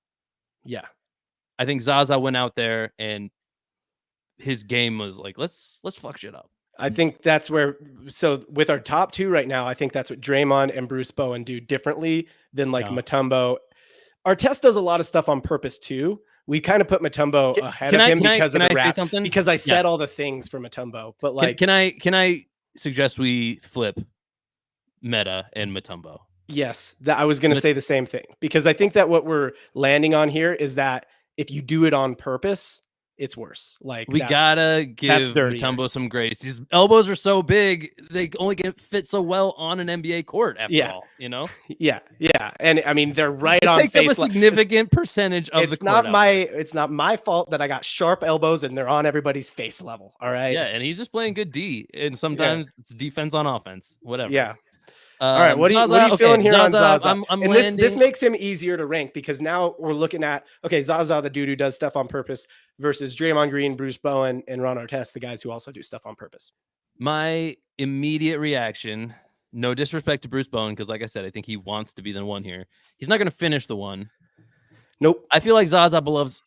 Yeah. I think Zaza went out there and his game was like, let's fuck shit up. I think that's where. So with our top two right now, I think that's what Draymond and Bruce Bowen do differently than like Yeah. Mutombo. Artest does a lot of stuff on purpose too. We kind of put Mutombo ahead of him because of the rap. Something? Because I said all the things for Mutombo, but like, can I suggest we flip Metta and Mutombo? yes, I was going to say the same thing because I think that what we're landing on here is that if you do it on purpose, it's worse. Like We gotta give dirtier. Mutombo some grace. His elbows are so big; they only can fit so well on an NBA court. After all, you know. Yeah, and I mean they're right It on takes up a face. significant percentage of the It's court. not out my there. it's not my fault that I got sharp elbows and they're on everybody's face level. All right. Yeah, and he's just playing good D, and sometimes it's defense on offense. Whatever. Yeah. All right, what are you feeling here on Zaza? I'm and landing. this makes him easier to rank because now we're looking at Zaza, the dude who does stuff on purpose, versus Draymond Green, Bruce Bowen, and Ron Artest, the guys who also do stuff on purpose. My immediate reaction, no disrespect to Bruce Bowen, because like I said, I think he wants to be the one here. He's not going to finish the one. Nope. I feel like Zaza beloves.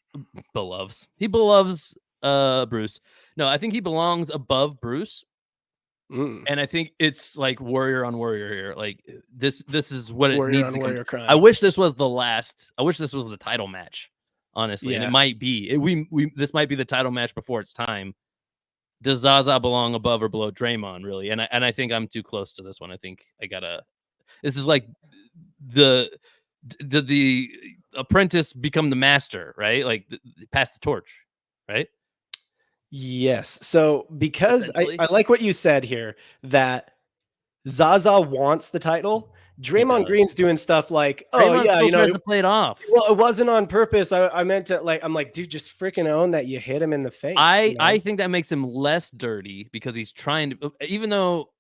He beloves Bruce. No, I think he belongs above Bruce. And I think it's like warrior on warrior here. Like this is what Warrior it needs on to warrior come. crime. I wish this was the last. I wish this was the title match, honestly. And Yeah. it might be. This might be the title match before its time. Does Zaza belong above or below Draymond, really? And I think I'm too close to this one. I think I gotta. This is like the apprentice become the master, right? Like pass the torch, right? Yes. So because Essentially. I like what you said here that Zaza wants the title. Draymond does. Green's doing stuff like, Draymond yeah, still tries to play it off. well, it wasn't on purpose. I meant to I'm like, dude, just freaking own that you hit him in the face. I think that makes him less dirty because he's trying to, even though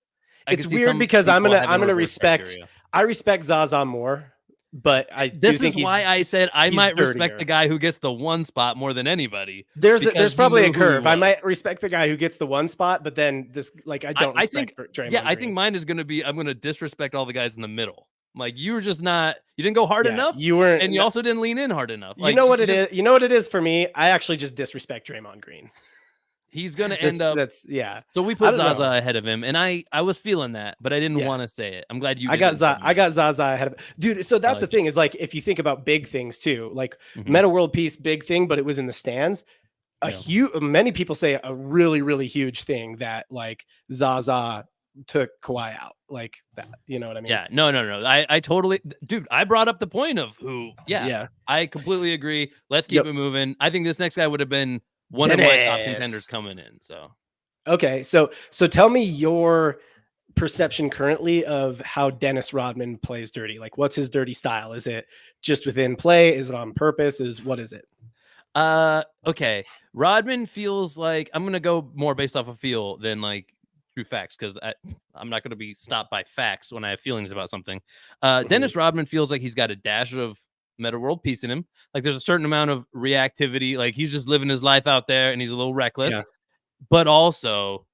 It's weird because I'm gonna respect. criteria. I respect Zaza more but I do This think is why I said I he's might respect dirtier. the guy who gets the one spot more than anybody. There's because he probably knew a who he curve. I was. might respect the guy who gets the one spot, but then this, like, I don't I respect think, Draymond yeah, I Green. think mine is going to be, I'm going to disrespect all the guys in the middle. Like, you were just not, you didn't go hard Yeah, enough, you weren't. and you also didn't lean in hard enough. You Like, know what you it didn't- is? You know what it is for me? I actually just disrespect Draymond Green. He's going to end up. That's yeah. So we I put don't know. Zaza ahead of him, and I was feeling that, but I didn't Yeah. want to say it. I'm glad you. I got Zaza ahead of dude. So that's the like thing is, like, if you think about big things too, like Mhm. Meta World Peace, big thing, but it was in the stands. A Yeah. huge, many people say a really, really huge thing that like Zaza took Kawhi out, like that. You know what I mean? Yeah, no. I totally, dude. I brought up the point of who. Yeah, Yeah. I completely agree. Let's keep Yep. it moving. I think this next guy would have been one of my top Dennis. contenders coming in. So Okay, so tell me your perception currently of how Dennis Rodman plays dirty. Like, what's his dirty style? Is it just within play? Is it on purpose? What is it? okay. Rodman feels like, I'm gonna go more based off of feel than like true facts, because I'm not gonna be stopped by facts when I have feelings about something. Dennis Rodman feels like he's got a dash of Meta World Peace in him. Like, there's a certain amount of reactivity. Like, he's just living his life out there, and he's a little reckless. Yeah. But also,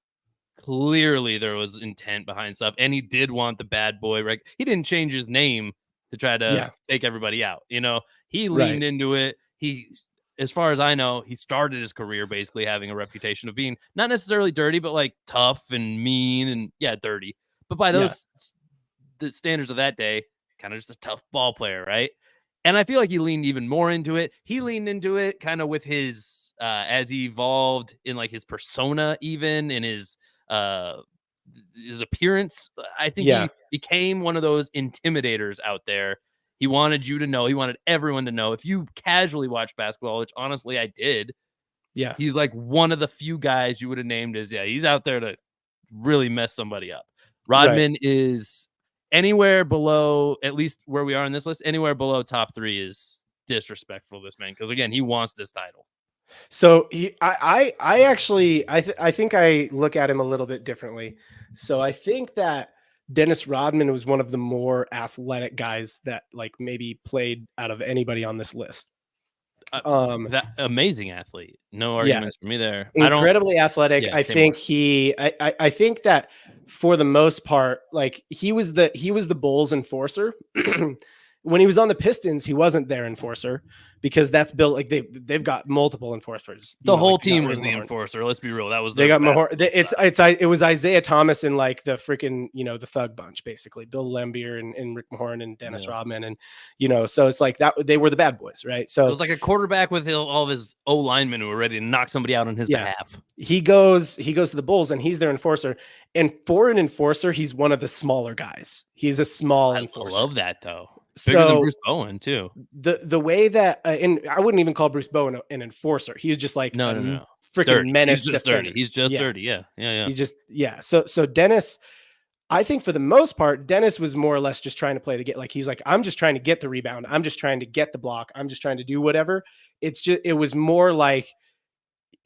clearly there was intent behind stuff, and he did want the bad boy. Right? He didn't change his name to try to take everybody out. You know, he leaned into it. He, as far as I know, he started his career basically having a reputation of being not necessarily dirty, but like tough and mean and dirty. But by those the standards of that day, kind of just a tough ball player, right? And I feel like he leaned even more into it. He leaned into it kind of with his as he evolved in like his persona, even in his appearance. I think he became one of those intimidators out there. He wanted you to know. He wanted everyone to know. If you casually watch basketball, which honestly I did, he's like one of the few guys you would have named as he's out there to really mess somebody up. Rodman is anywhere below, at least where we are on this list, anywhere below top 3 is disrespectful to this man, because again, he wants this title. So I actually I think I look at him a little bit differently. So I think that Dennis Rodman was one of the more athletic guys that like maybe played out of anybody on this list. That amazing athlete. No arguments for me there. Incredibly athletic. Yeah, I think I think that for the most part, like he was the Bulls enforcer. When he was on the Pistons, he wasn't their enforcer because that's built like they've got multiple enforcers. The whole team was the enforcer. Let's be real. That was they got Mahorn. It was Isaiah Thomas and like the freaking the Thug Bunch basically. Bill Lambier and Rick Mahorn and Dennis Rodman and so it's like that they were the bad boys, right? So it was like a quarterback with all of his O linemen who were ready to knock somebody out on his behalf. He goes to the Bulls and he's their enforcer. And for an enforcer, he's one of the smaller guys. He's a small enforcer. I love that though. Bigger than Bruce Bowen too. The way that and I wouldn't even call Bruce Bowen an enforcer. He was just like no. Freaking menace. He's just dirty. He's just dirty. Yeah. He's just So Dennis, I think for the most part, Dennis was more or less just trying to play the game. Like he's like, I'm just trying to get the rebound. I'm just trying to get the block. I'm just trying to do whatever. It was more like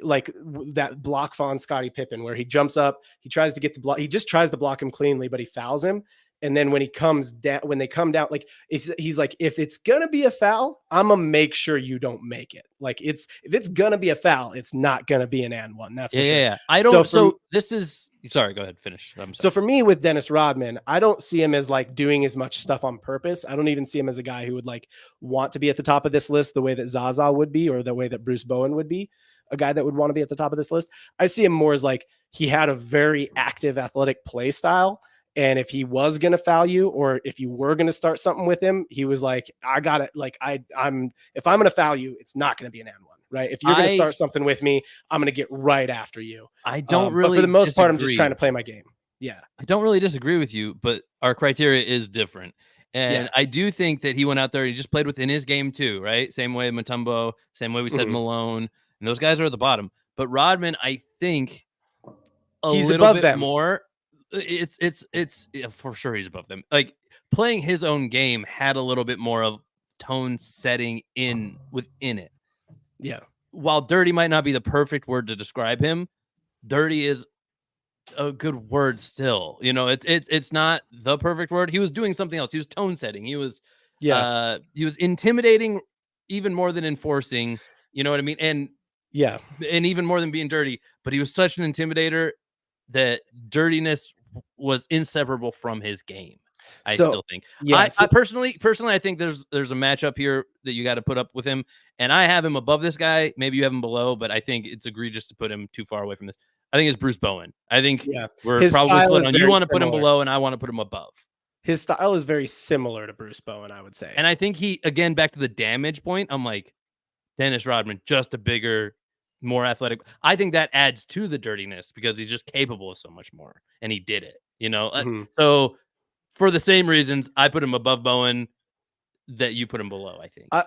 that block on Scottie Pippen where he jumps up, he tries to get the block. He just tries to block him cleanly, but he fouls him. And then when they come down, like he's like, if it's gonna be a foul, I'm gonna make sure you don't make it. Like if it's gonna be a foul, it's not gonna be an and one. That's for sure. Yeah. I don't. So this is sorry. Go ahead, finish. So for me with Dennis Rodman, I don't see him as like doing as much stuff on purpose. I don't even see him as a guy who would like want to be at the top of this list the way that Zaza would be, or the way that Bruce Bowen would be. A guy that would want to be at the top of this list. I see him more as like he had a very active athletic play style. And if he was going to foul you, or if you were going to start something with him, he was like, I got it. Like if I'm going to foul you, it's not going to be an and one, right? If you're going to start something with me, I'm going to get right after you. I don't really, but for the most part, I'm just trying to play my game. Yeah. I don't really disagree with you, but our criteria is different. And I do think that he went out there, he just played within his game too, right? Same way Mutombo, same way we said Malone, and those guys are at the bottom. But Rodman, I think he's little above bit them. More. It's for sure he's above them. Like playing his own game had a little bit more of tone setting within it. Yeah. While dirty might not be the perfect word to describe him, dirty is a good word still. It's not the perfect word. He was doing something else. He was tone setting. He was He was intimidating even more than enforcing, you know what I mean? And even more than being dirty, but he was such an intimidator that dirtiness was inseparable from his game. I still think. I personally, I think there's a matchup here that you got to put up with him, and I have him above this guy. Maybe you have him below, but I think it's egregious to put him too far away from this. I think it's Bruce Bowen. I think we're his probably split on. You want to put him similar. below, and I want to put him above. His style is very similar to Bruce Bowen, I would say. And I think he, again, back to the damage point, I'm like, Dennis Rodman, just a bigger, more athletic. I think that adds to the dirtiness because he's just capable of so much more, and he did it. You know, so for the same reasons, I put him above Bowen. That you put him below, I think. I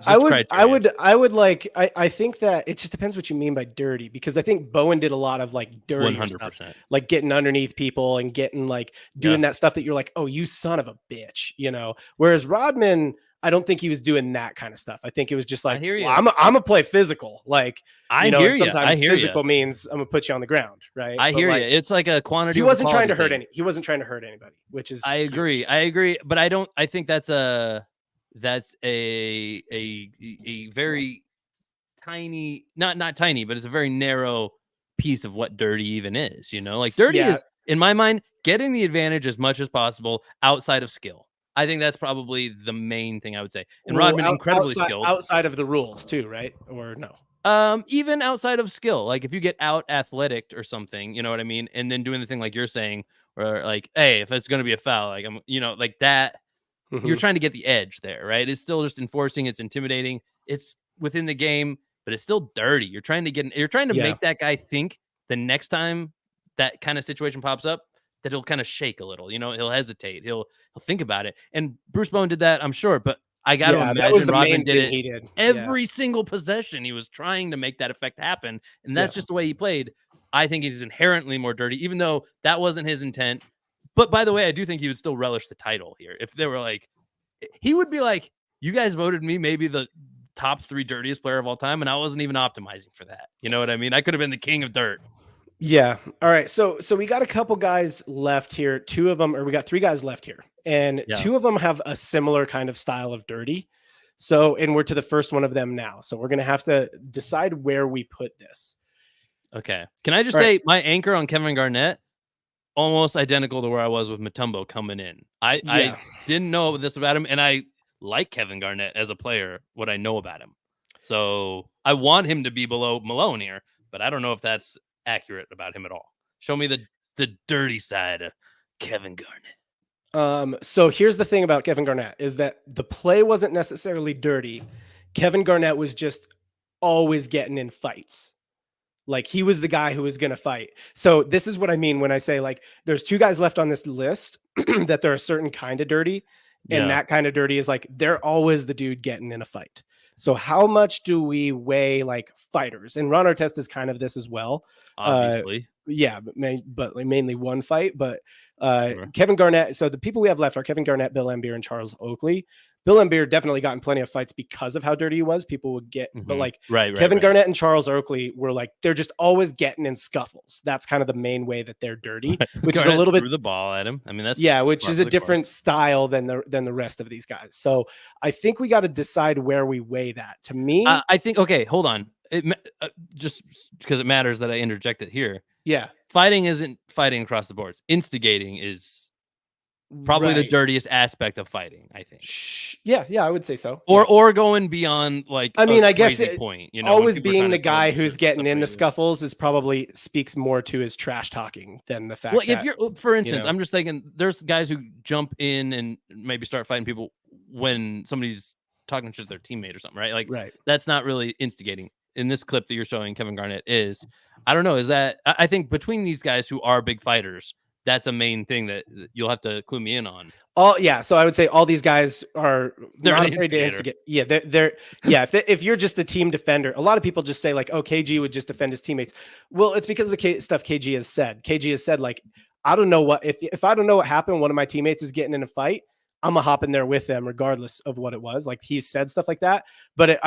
think that it just depends what you mean by dirty, because I think Bowen did a lot of like dirty 100%. Stuff, like getting underneath people and getting like doing that stuff that you're like, oh, you son of a bitch, you know. Whereas Rodman, I don't think he was doing that kind of stuff. I think it was just like, well, I'm gonna play physical. Like, sometimes physical means I'm gonna put you on the ground, right? I hear you. It's like a quantity. He wasn't trying to hurt He wasn't trying to hurt anybody, which is. I agree, but I think that's a very tiny, not tiny, but it's a very narrow piece of what dirty even is, you know, like dirty is, in my mind, getting the advantage as much as possible outside of skill. I think that's probably the main thing I would say. And Rodman, incredibly skilled. Outside of the rules too, right? Or no? Even outside of skill, like if you get out athletic or something, you know what I mean? And then doing the thing like you're saying, or like, hey, if it's going to be a foul, like I'm, you know, like that. You're trying to get the edge there, right? It's still just enforcing. It's intimidating. It's within the game, but it's still dirty. You're trying to make that guy think the next time that kind of situation pops up that he'll kind of shake a little. You know, he'll hesitate. He'll think about it. And Bruce Bowen did that, I'm sure. But I got to imagine Rodman did it every single possession. He was trying to make that effect happen, and that's just the way he played. I think he's inherently more dirty, even though that wasn't his intent. But by the way, I do think he would still relish the title here. If they were like, he would be like, you guys voted me maybe the top 3 dirtiest player of all time, and I wasn't even optimizing for that. You know what I mean? I could have been the king of dirt. Yeah. All right. So we got a couple guys left here. We got 3 guys left here, and 2 of them have a similar kind of style of dirty. So, and we're to the first one of them now. So we're going to have to decide where we put this. Okay. Can I just say my anchor on Kevin Garnett? Almost identical to where I was with Mutombo coming in. I didn't know this about him, and I like Kevin Garnett as a player, what I know about him. So I want him to be below Malone here, but I don't know if that's accurate about him at all. Show me the dirty side of Kevin Garnett. So here's the thing about Kevin Garnett is that the play wasn't necessarily dirty. Kevin Garnett was just always getting in fights. Like he was the guy who was going to fight. So this is what I mean when I say like there's 2 guys left on this list that they're a certain kind of dirty. And that kind of dirty is like they're always the dude getting in a fight. So how much do we weigh like fighters? And Ron Artest is kind of this as well. Obviously. But mainly one fight. But Kevin Garnett. So the people we have left are Kevin Garnett, Bill Lambier, and Charles Oakley. Bill Lambier definitely got in plenty of fights because of how dirty he was. People would get, but like Kevin Garnett and Charles Oakley were like, they're just always getting in scuffles. That's kind of the main way that they're dirty, which is a little bit threw the ball at him. I mean, that's which is a different style than the rest of these guys. So I think we got to decide where we weigh that. To me, I think, okay, hold on. Just because it matters that I interjected here. Yeah. Fighting isn't fighting across the boards. Instigating is probably the dirtiest aspect of fighting, I think. Yeah, I would say so. Or going beyond like I mean, I guess point, you know, always being the guy who's getting in the scuffles is probably speaks more to his trash talking than the fact that, if you're, for instance, I'm just thinking there's guys who jump in and maybe start fighting people when somebody's talking to their teammate or something, right? Like that's not really instigating. In this clip that you're showing, Kevin Garnett is, I don't know, is that I think between these guys who are big fighters, that's a main thing that you'll have to clue me in on. So I would say all these guys are not afraid to instigate. Yeah, if you're just a team defender, a lot of people just say like, oh, KG would just defend his teammates. Well, it's because of the stuff KG has said. KG has said like, I don't know what if I don't know what happened, one of my teammates is getting in a fight, I'm gonna hop in there with them regardless of what it was. Like he's said stuff like that, but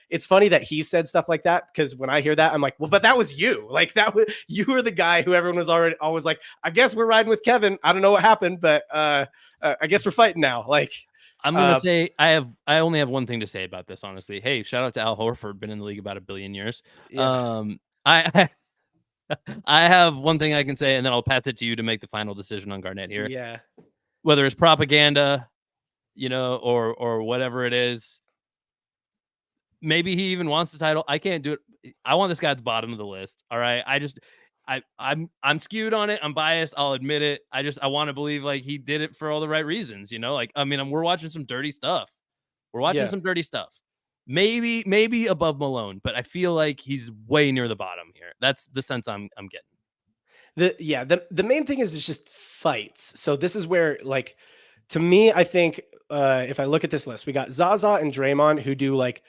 it's funny that he said stuff like that because when I hear that, I'm like, well, but that was you. Like that was you were the guy who everyone was always like, I guess we're riding with Kevin. I don't know what happened, but I guess we're fighting now. Like I'm gonna say I only have one thing to say about this. Honestly, hey, shout out to Al Horford, been in the league about 1 billion years. Yeah. I I have one thing I can say, and then I'll pass it to you to make the final decision on Garnett here. Yeah. Whether it's propaganda, or whatever it is, maybe he even wants the title. I can't do it. I want this guy at the bottom of the list. All right. I'm skewed on it. I'm biased. I'll admit it. I want to believe like he did it for all the right reasons. Like, I mean, we're watching some dirty stuff. Maybe above Malone, but I feel like he's way near the bottom here. That's the sense I'm getting. The main thing is it's just fights. So this is where, like, to me, I think if I look at this list, we got Zaza and Draymond who do like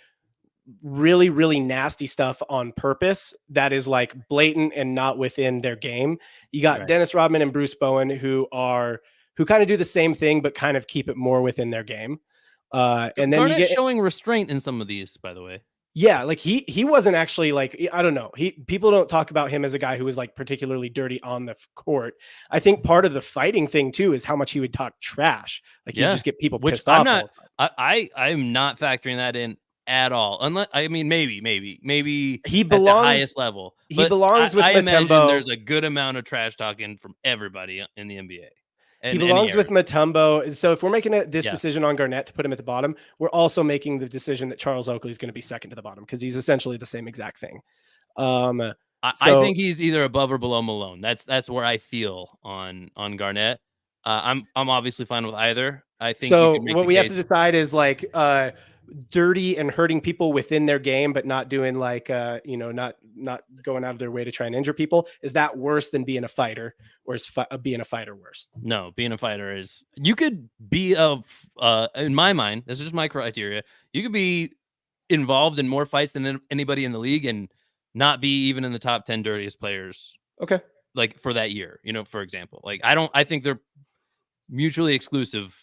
really, really nasty stuff on purpose that is like blatant and not within their game. You got Dennis Rodman and Bruce Bowen who kind of do the same thing, but kind of keep it more within their game. And then Garnett's you get showing restraint in some of these, by the way. Yeah, like he wasn't actually like, I don't know. People don't talk about him as a guy who was like particularly dirty on the court. I think part of the fighting thing too is how much he would talk trash. Like he'd just get people pissed off. I'm not factoring that in at all. Unless maybe he belongs at the highest level. He belongs with I imagine Mutombo. there's a good amount of trash talking from everybody in the NBA. He belongs with Mutombo. So if we're making this decision on Garnett to put him at the bottom, we're also making the decision that Charles Oakley is going to be second to the bottom because he's essentially the same exact thing. I think he's either above or below Malone. That's where I feel on Garnett. I'm obviously fine with either. I think so. What we have to decide is like dirty and hurting people within their game, but not doing like not going out of their way to try and injure people. Is that worse than being a fighter, or is being a fighter worse? No, being a fighter is, you could be in my mind, this is just my criteria, you could be involved in more fights than anybody in the league and not be even in the top 10 dirtiest players. Okay. Like for that year, for example, like I think they're mutually exclusive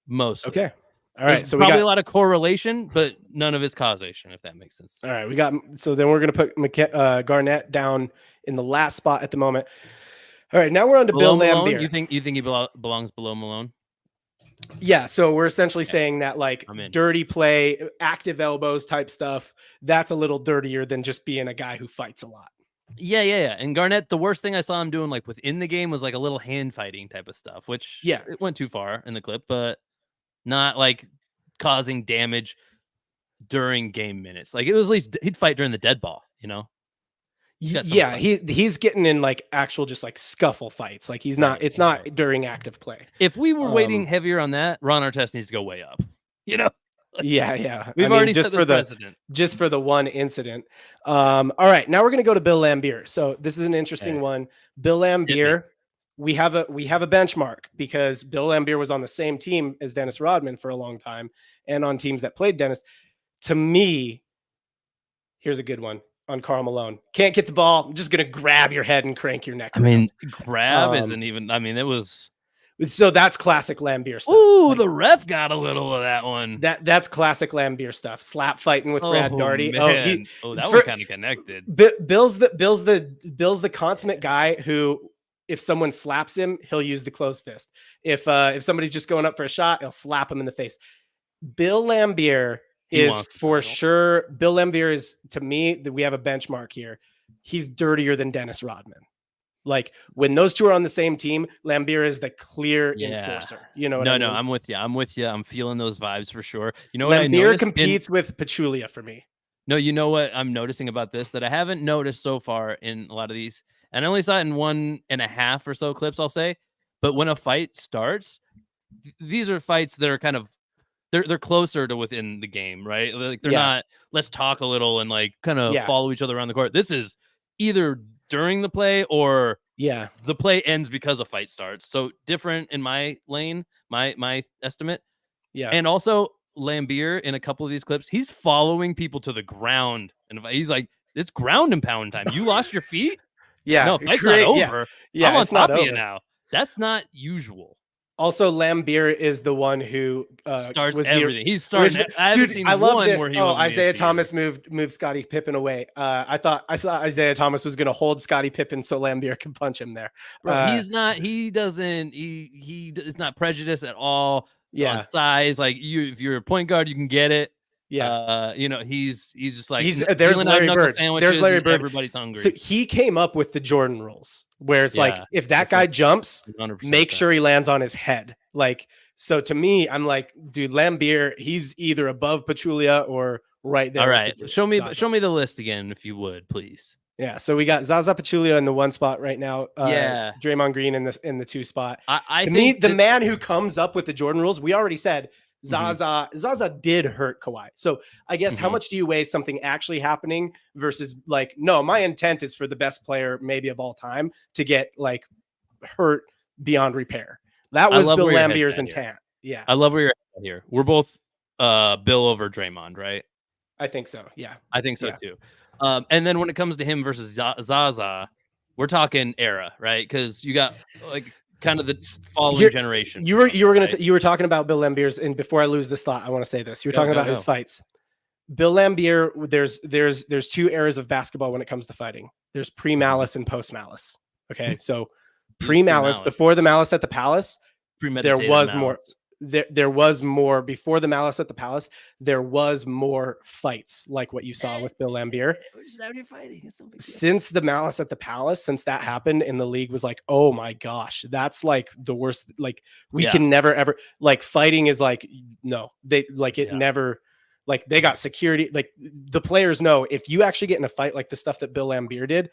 mostly. Okay. All right, there's so probably a lot of correlation, but none of it's causation, if that makes sense. All right, so then we're going to put Garnett down in the last spot at the moment. All right, now we're on to Bill Lambier. You think he belongs below Malone? Yeah, so we're essentially saying that like dirty play, active elbows type stuff, that's a little dirtier than just being a guy who fights a lot. Yeah. And Garnett, the worst thing I saw him doing like within the game was like a little hand fighting type of stuff, which it went too far in the clip, but not like causing damage during game minutes. Like it was at least he'd fight during the dead ball, Yeah, he's getting in like actual just like scuffle fights. Like he's not. It's not during active play. If we were waiting heavier on that, Ron Artest needs to go way up. Yeah. We've already set this precedent. Just for the one incident. All right, now we're gonna go to Bill Lambier. So this is an interesting one. Bill Lambier. We have a benchmark because Bill Lambier was on the same team as Dennis Rodman for a long time and on teams that played Dennis. To me, here's a good one on Karl Malone. Can't get the ball. I'm just going to grab your head and crank your neck. I mean, grab isn't even, it was. So that's classic Lambier stuff. Ooh, like, the ref got a little of that one. That's classic Lambier stuff. Slap fighting with Brad Daugherty. Man. That was kind of connected. Bill's the consummate guy who, if someone slaps him, he'll use the closed fist. If somebody's just going up for a shot, he'll slap him in the face. Bill Lambier is for sure. Bill Lambier is, to me, that we have a benchmark here. He's dirtier than Dennis Rodman. Like when those two are on the same team, Lambier is the clear enforcer. You know what I mean? I'm with you. I'm feeling those vibes for sure. You know, Lambier competes with Pachulia for me. No, you know what I'm noticing about this that I haven't noticed so far in a lot of these, and I only saw it in 1.5 or so clips, I'll say. But when a fight starts, these are fights that are kind of they're closer to within the game, right? Like they're not, let's talk a little and like kind of follow each other around the court. This is either during the play or the play ends because a fight starts. So different in my lane, my estimate. Yeah. And also Lambier in a couple of these clips, he's following people to the ground and he's like, it's ground and pound time. You lost your feet? Yeah. No, fight's not over. Yeah. I'm on top of you now. That's not usual. Also, Lambier is the one who Starts was everything. He's starting. I haven't seen I love one this. where he Oh, was Isaiah Thomas moved Scottie Pippen away. I thought Isaiah Thomas was going to hold Scottie Pippen so Lambier can punch him there. Bro, he's not. He doesn't. He is not prejudiced at all on size. Like if you're a point guard, you can get it. Yeah. He's just like there's Larry Bird. There's Larry Bird. Everybody's hungry. So he came up with the Jordan rules, where it's like if that guy jumps, make sure he lands on his head. Like, so to me, I'm like, dude, Lambier, he's either above Pachulia or right there. All right, show me the list again, if you would, please. Yeah, so we got Zaza Pachulia in the 1 spot right now. Draymond Green in the 2 spot. I to me, the man who comes up with the Jordan rules, we already said Zaza did hurt Kawhi. So I guess how much do you weigh something actually happening versus like, no, my intent is for the best player maybe of all time to get like hurt beyond repair. That was Bill Lambier's intent. Yeah, I love where you're at here. We're both Bill over Draymond, right? I think so. Yeah, I think so too. And then when it comes to him versus Zaza, we're talking era, right? Because you got like kind of the following generation. You were talking about Bill Lambier's, and before I lose this thought, I want to say this. You were talking about his fights. Bill Lambier, there's 2 eras of basketball when it comes to fighting. There's pre-malice and post-malice. Okay, so pre-malice, before the malice at the palace, there was more. There was more before the malice at the palace. There was more fights like what you saw with Bill Lambier. Since the malice at the palace, since that happened, and the league was like, oh my gosh, that's like the worst. Like we can never ever like fighting is like no, they like it never. Like they got security. Like the players know if you actually get in a fight like the stuff that Bill Lambier did,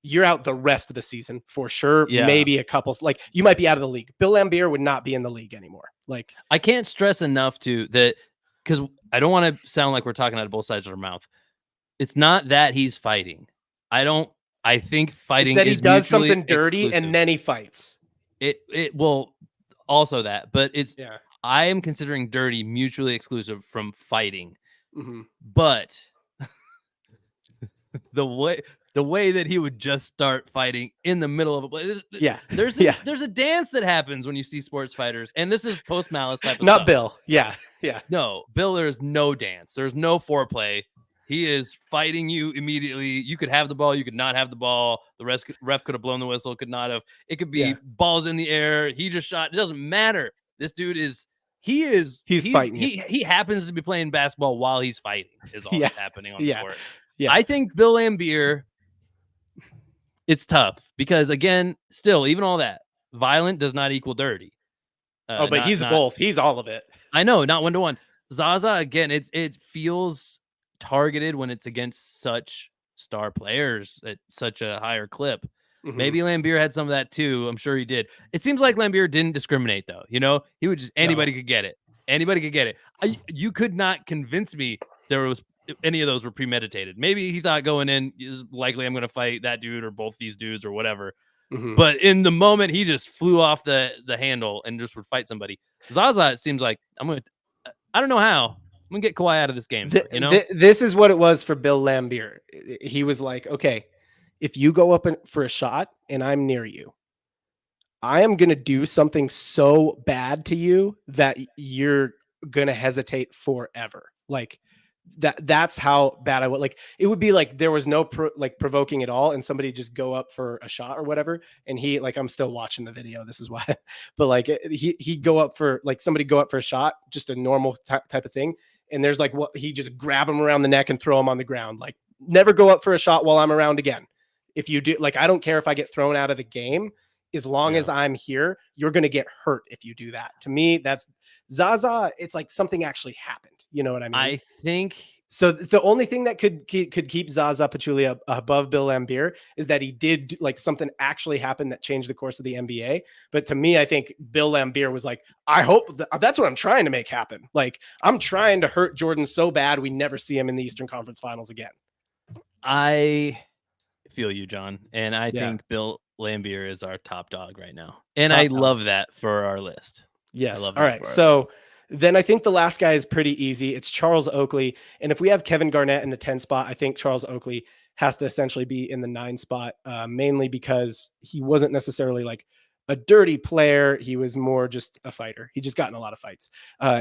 you're out the rest of the season for sure. Yeah. Maybe a couple, like you might be out of the league. Bill Lambier would not be in the league anymore. Like I can't stress enough that because I don't want to sound like we're talking out of both sides of our mouth. It's not that he's fighting. I think fighting it's that is he does something dirty exclusive. And then he fights. It will also that, but it's I am considering dirty mutually exclusive from fighting. But the way that he would just start fighting in the middle of a play. There's a dance that happens when you see sports fighters, and this is post malice type of Not stuff. Bill. Yeah. No, Bill, there's no dance. There's no foreplay. He is fighting you immediately. You could have the ball, you could not have the ball. The ref could have blown the whistle, could not have. It could be balls in the air. He just shot. It doesn't matter. This dude is fighting. He happens to be playing basketball while he's fighting. Is all that's happening on the court. Yeah. I think Bill Lambier, it's tough because again, still, even all that, violent does not equal dirty. But he's both. He's all of it. I know, not 1-to-1. Zaza, again, it feels targeted when it's against such star players at such a higher clip. Maybe Lambier had some of that too. I'm sure he did. It seems like Lambier didn't discriminate though. You know, he would just anybody could get it. Anybody could get it. You could not convince me there was any of those were premeditated. Maybe he thought going in is likely I'm going to fight that dude or both these dudes or whatever. But in the moment, he just flew off the handle and just would fight somebody. Zaza, it seems like I don't know how. I'm going to get Kawhi out of this game. This is what it was for Bill Lambier. He was like, okay, if you go up for a shot and I'm near you, I am going to do something so bad to you that you're going to hesitate forever. Like that's how bad I would. Like it would be like there was no provoking at all, and somebody just go up for a shot or whatever, and he like I'm still watching the video. This is why, but like he go up for like somebody go up for a shot, just a normal type of thing, and there's like what he just grab him around the neck and throw him on the ground. Like never go up for a shot while I'm around again. If you do, like I don't care if I get thrown out of the game. As long as I'm here, you're going to get hurt if you do that. To me, that's Zaza. It's like something actually happened. You know what I mean? I think so. The only thing that could keep Zaza Pachulia above Bill Lambier is that he did like something actually happened that changed the course of the NBA. But to me, I think Bill Lambier was like, I hope that's what I'm trying to make happen. Like I'm trying to hurt Jordan so bad we never see him in the Eastern Conference Finals again. I feel you, John, and I think Bill Lambier is our top dog right now. And I love that for our list. Yes. All right. So then I think the last guy is pretty easy. It's Charles Oakley. And if we have Kevin Garnett in the 10 spot, I think Charles Oakley has to essentially be in the 9 spot, mainly because he wasn't necessarily like a dirty player. He was more just a fighter. He just got in a lot of fights.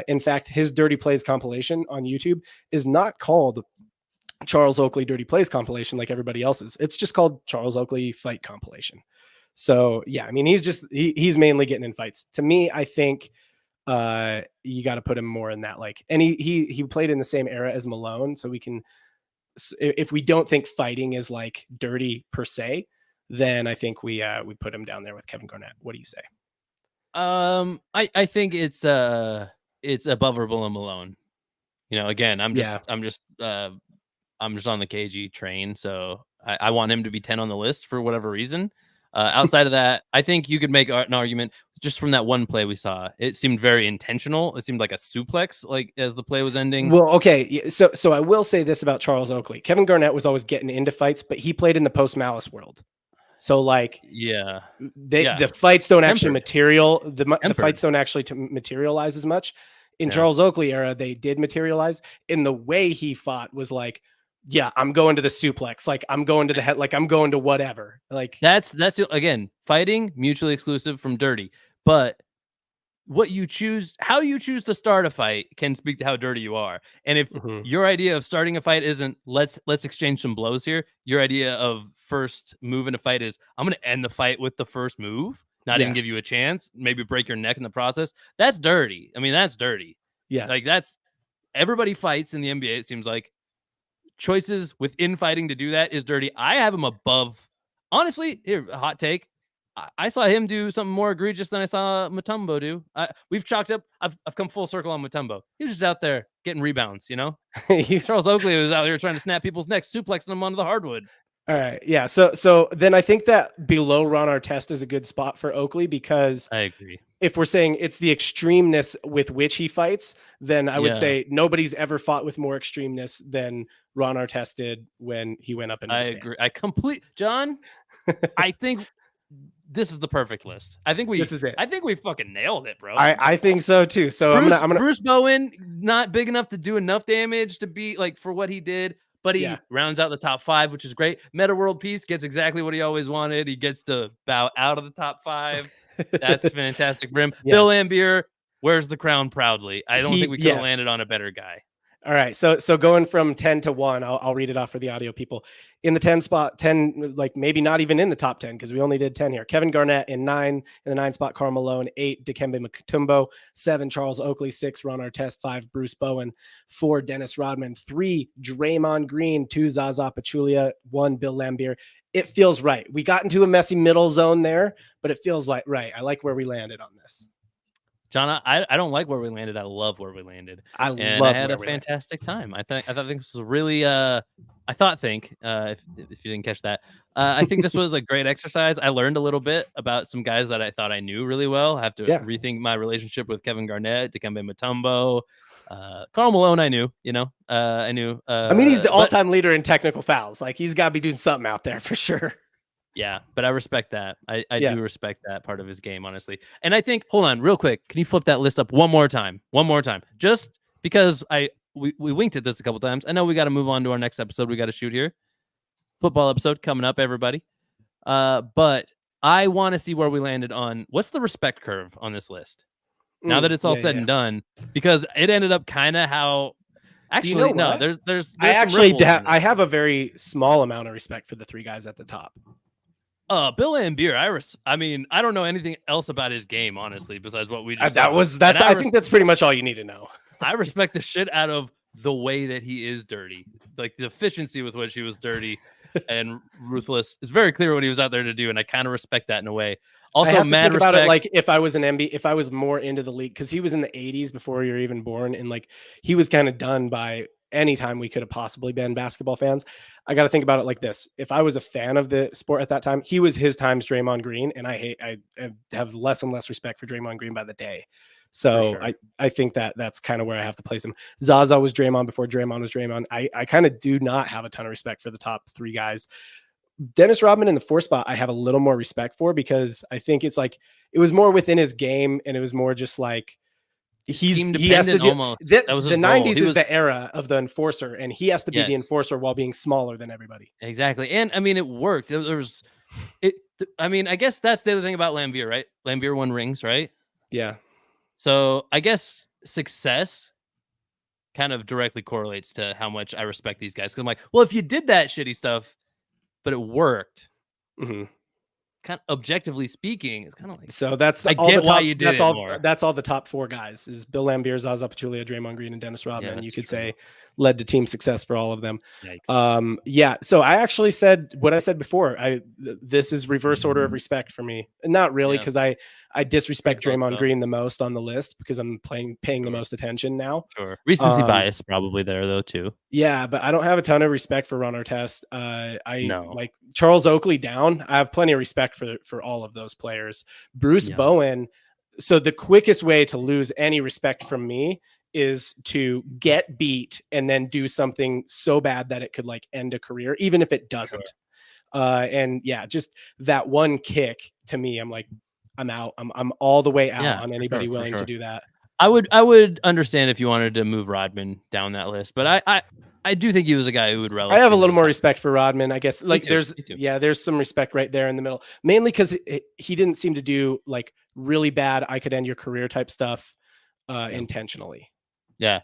In fact, his Dirty Plays compilation on YouTube is not called Charles Oakley Dirty Plays compilation like everybody else's. It's just called Charles Oakley Fight Compilation. So yeah, I mean, he's mainly getting in fights. To me, I think you got to put him more in that, like, and he played in the same era as Malone. So we can, if we don't think fighting is like dirty per se, then I think we put him down there with Kevin Garnett. What do you say? I think it's above or below Malone. You know, again, I'm just on the KG train, so I want him to be 10 on the list for whatever reason. Outside of that, I think you could make an argument just from that one play we saw. It seemed very intentional. It seemed like a suplex, like as the play was ending. Well, okay, so I will say this about Charles Oakley. Kevin Garnett was always getting into fights, but he played in the post Malice world. So like, the fights don't actually the fights don't actually materialize as much. In Charles Oakley era, they did materialize. In the way he fought was like, yeah, I'm going to the suplex. Like I'm going to the head. Like I'm going to whatever. Like that's again, fighting mutually exclusive from dirty. But what you choose, how you choose to start a fight can speak to how dirty you are. And if your idea of starting a fight isn't let's exchange some blows here, your idea of first move in a fight is I'm going to end the fight with the first move, not even give you a chance, maybe break your neck in the process. That's dirty. I mean, that's dirty. Yeah. Like that's everybody fights in the NBA. It seems like choices within fighting to do that is dirty. I have him above. Honestly, here, a hot take. I saw him do something more egregious than I saw Mutombo do. We've chalked up. I've come full circle on Mutombo. He was just out there getting rebounds, you know? Charles Oakley was out here trying to snap people's necks, suplexing them onto the hardwood. All right. Yeah. So then I think that below Ron Artest is a good spot for Oakley, because I agree. If we're saying it's the extremeness with which he fights, then I would say nobody's ever fought with more extremeness than Ron Artest did when he went up in the stands. Agree. John, I think this is the perfect list. This is it. I think we fucking nailed it, bro. I think so too. So I'm gonna Bruce Bowen, not big enough to do enough damage to be like for what he did, but he rounds out the top 5, which is great. Meta World Peace gets exactly what he always wanted. He gets to bow out of the top 5. That's fantastic for him. Bill Lambier wears the crown proudly. I don't think we could have landed on a better guy. All right. So going from 10 to 1, I'll read it off for the audio people. In the 10 spot, 10, like maybe not even in the top 10, because we only did 10 here. Kevin Garnett in 9, in the 9 spot, Karl Malone, 8, Dikembe Mutombo, 7, Charles Oakley, 6, Ron Artest, 5, Bruce Bowen, 4, Dennis Rodman, 3, Draymond Green, 2, Zaza Pachulia, 1, Bill Lambier. It feels right. We got into a messy middle zone there, but it feels like right. I like where we landed on this. John, I don't like where we landed. I love where we landed. I had a fantastic time. I thought this was really if you didn't catch that, I think this was a great exercise. I learned a little bit about some guys that I thought I knew really well. I have to rethink my relationship with Kevin Garnett, Dikembe Mutombo, Karl Malone. I knew, I knew. I mean, he's the all-time leader in technical fouls. Like he's got to be doing something out there for sure. Yeah, but I respect that. I do respect that part of his game, honestly. And I think, hold on, real quick, can you flip that list up one more time? Just because we winked at this a couple times. I know we got to move on to our next episode. We got to shoot here. Football episode coming up, everybody. But I want to see where we landed on what's the respect curve on this list. Now that it's all said and done, because it ended up kind of how. Actually, no. There's I have a very small amount of respect for the 3 guys at the top. Bill Lambier, I mean, I don't know anything else about his game, honestly, besides what we just I think that's pretty much all you need to know. I respect the shit out of the way that he is dirty. Like the efficiency with which he was dirty and ruthless. It's very clear what he was out there to do, and I kind of respect that in a way. Also, I have to mad think respect. about it like if I was an NBA, if I was more into the league, because he was in the 80s before you were even born, and like he was kind of done by any time we could have possibly been basketball fans. I got to think about it like this. If I was a fan of the sport at that time, he was his time's Draymond Green, and I have less and less respect for Draymond Green by the day. So sure. I think that's kind of where I have to place him. Zaza was Draymond before Draymond was Draymond. I kind of do not have a ton of respect for the top 3 guys. Dennis Rodman in the 4 spot, I have a little more respect for, because I think it's like, it was more within his game, and it was more just like, he has to do almost. The 90s is the era of the enforcer, and he has to be the enforcer while being smaller than everybody. Exactly. And I mean, it worked. I mean, I guess that's the other thing about Lambier, right? Lambier won rings, right? Yeah. So I guess success kind of directly correlates to how much I respect these guys. Because I'm like, well, if you did that shitty stuff, but it worked, hmm kind of objectively speaking, it's kind of like, So that's I all the get why top. you did it more. That's all the top 4 guys is Bill Lambier, Zaza Pachulia, Draymond Green, and Dennis Yeah, Rodman. You that's could true. say led to team success for all of them. Yikes. Yeah. So I actually said what I said before. This is reverse order of respect for me. Not really, Yeah. because I disrespect Pretty close, Draymond though. Green the most on the list because I'm paying the Sure. most attention now. Sure. Recency Um, bias probably there though too. Yeah, but I don't have a ton of respect for Ron Artest. I No. like Charles Oakley down. I have plenty of respect for all of those players. Bruce Yeah. Bowen. So the quickest way to lose any respect from me is to get beat and then do something so bad that it could like end a career, even if it doesn't. And yeah, just that one kick to me, I'm like, I'm out. I'm all the way out Yeah, on for anybody sure, for willing to sure. do that. I would understand if you wanted to move Rodman down that list, but I do think he was a guy who would relish. I have a being little on more top. respect for Rodman, I guess. Like too, there's me too. there's some respect right there in the middle, mainly because he didn't seem to do like really bad I could end your career type stuff intentionally. Yeah.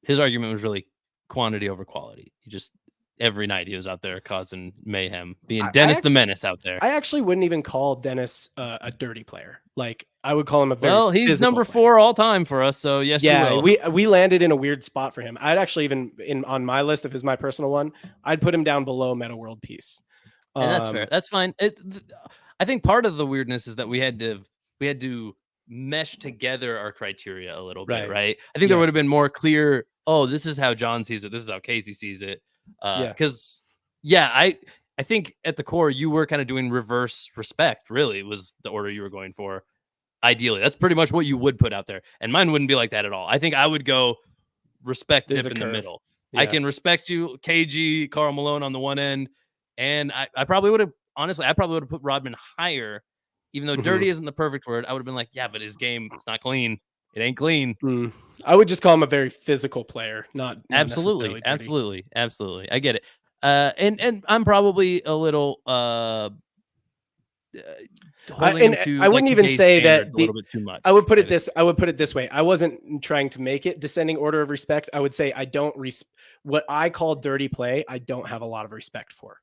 His argument was really quantity over quality. He just every night he was out there causing mayhem, being Dennis the Menace out there. I actually wouldn't even call Dennis a dirty player. Like I would call him a very he's number player. 4 all time for us. So yes, yeah, you will. we landed in a weird spot for him. I'd actually even on my list, if it's my personal one, I'd put him down below Metta World Peace. And that's fair. That's fine. I think part of the weirdness is that we had to mesh together our criteria a little bit, right? I think there would have been more clear. Oh, this is how John sees it. This is how Casey sees it. Because I think at the core you were kind of doing reverse respect. Really, was the order you were going for. Ideally, that's pretty much what you would put out there, and mine wouldn't be like that at all. I think I would go respect dip in the middle. I can respect you, KG, Karl Malone on the one end. And I probably would have, honestly, put Rodman higher, even though dirty isn't the perfect word. I would have been like, yeah, but his game, it's not clean. It ain't clean. I would just call him a very physical player, not absolutely. I get it. And I'm probably a little I wouldn't even say that a little bit too much. I would put it this way. I wasn't trying to make it descending order of respect. I would say I don't what I call dirty play. I don't have a lot of respect for.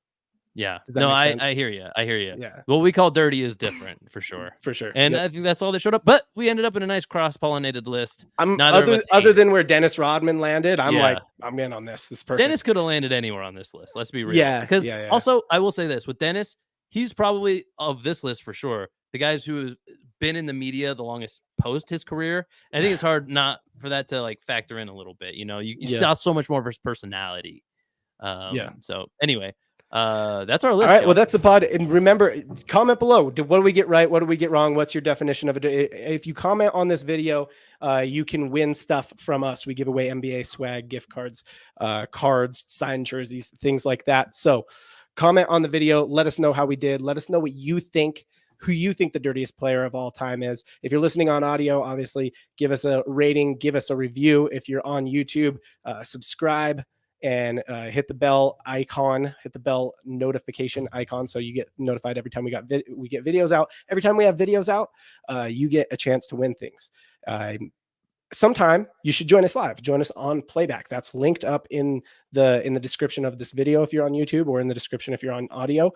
Yeah. No, I hear you. Yeah. What we call dirty is different for sure. For sure. And I think that's all that showed up. But we ended up in a nice cross-pollinated list. Other than where Dennis Rodman landed, I'm like, I'm in on this. This is perfect. Dennis could have landed anywhere on this list. Let's be real. Yeah. Because also, I will say this with Dennis, he's probably of this list for sure. The guys who have been in the media the longest post his career. I think it's hard not for that to like factor in a little bit. You know, you saw so much more of his personality. So anyway, that's our list. All right. Well, that's the pod. And remember, comment below. What do we get right? What do we get wrong? What's your definition of it? If you comment on this video, you can win stuff from us. We give away NBA swag, gift cards, signed jerseys, things like that. So comment on the video. Let us know how we did. Let us know what you think, who you think the dirtiest player of all time is. If you're listening on audio, obviously give us a rating, give us a review. If you're on YouTube, subscribe and hit the bell icon, hit the bell notification icon, so you get notified every time we get videos out. Every time we have videos out, you get a chance to win things. Sometime you should join us live. Join us on Playback. That's linked up in the description of this video if you're on YouTube, or in the description if you're on audio.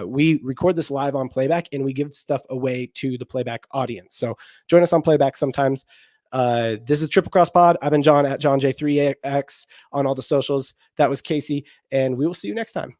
We record this live on Playback, and we give stuff away to the Playback audience. So join us on Playback sometimes. This is Triple Cross Pod. I've been John at JohnJ3X on all the socials. That was Casey, and we will see you next time.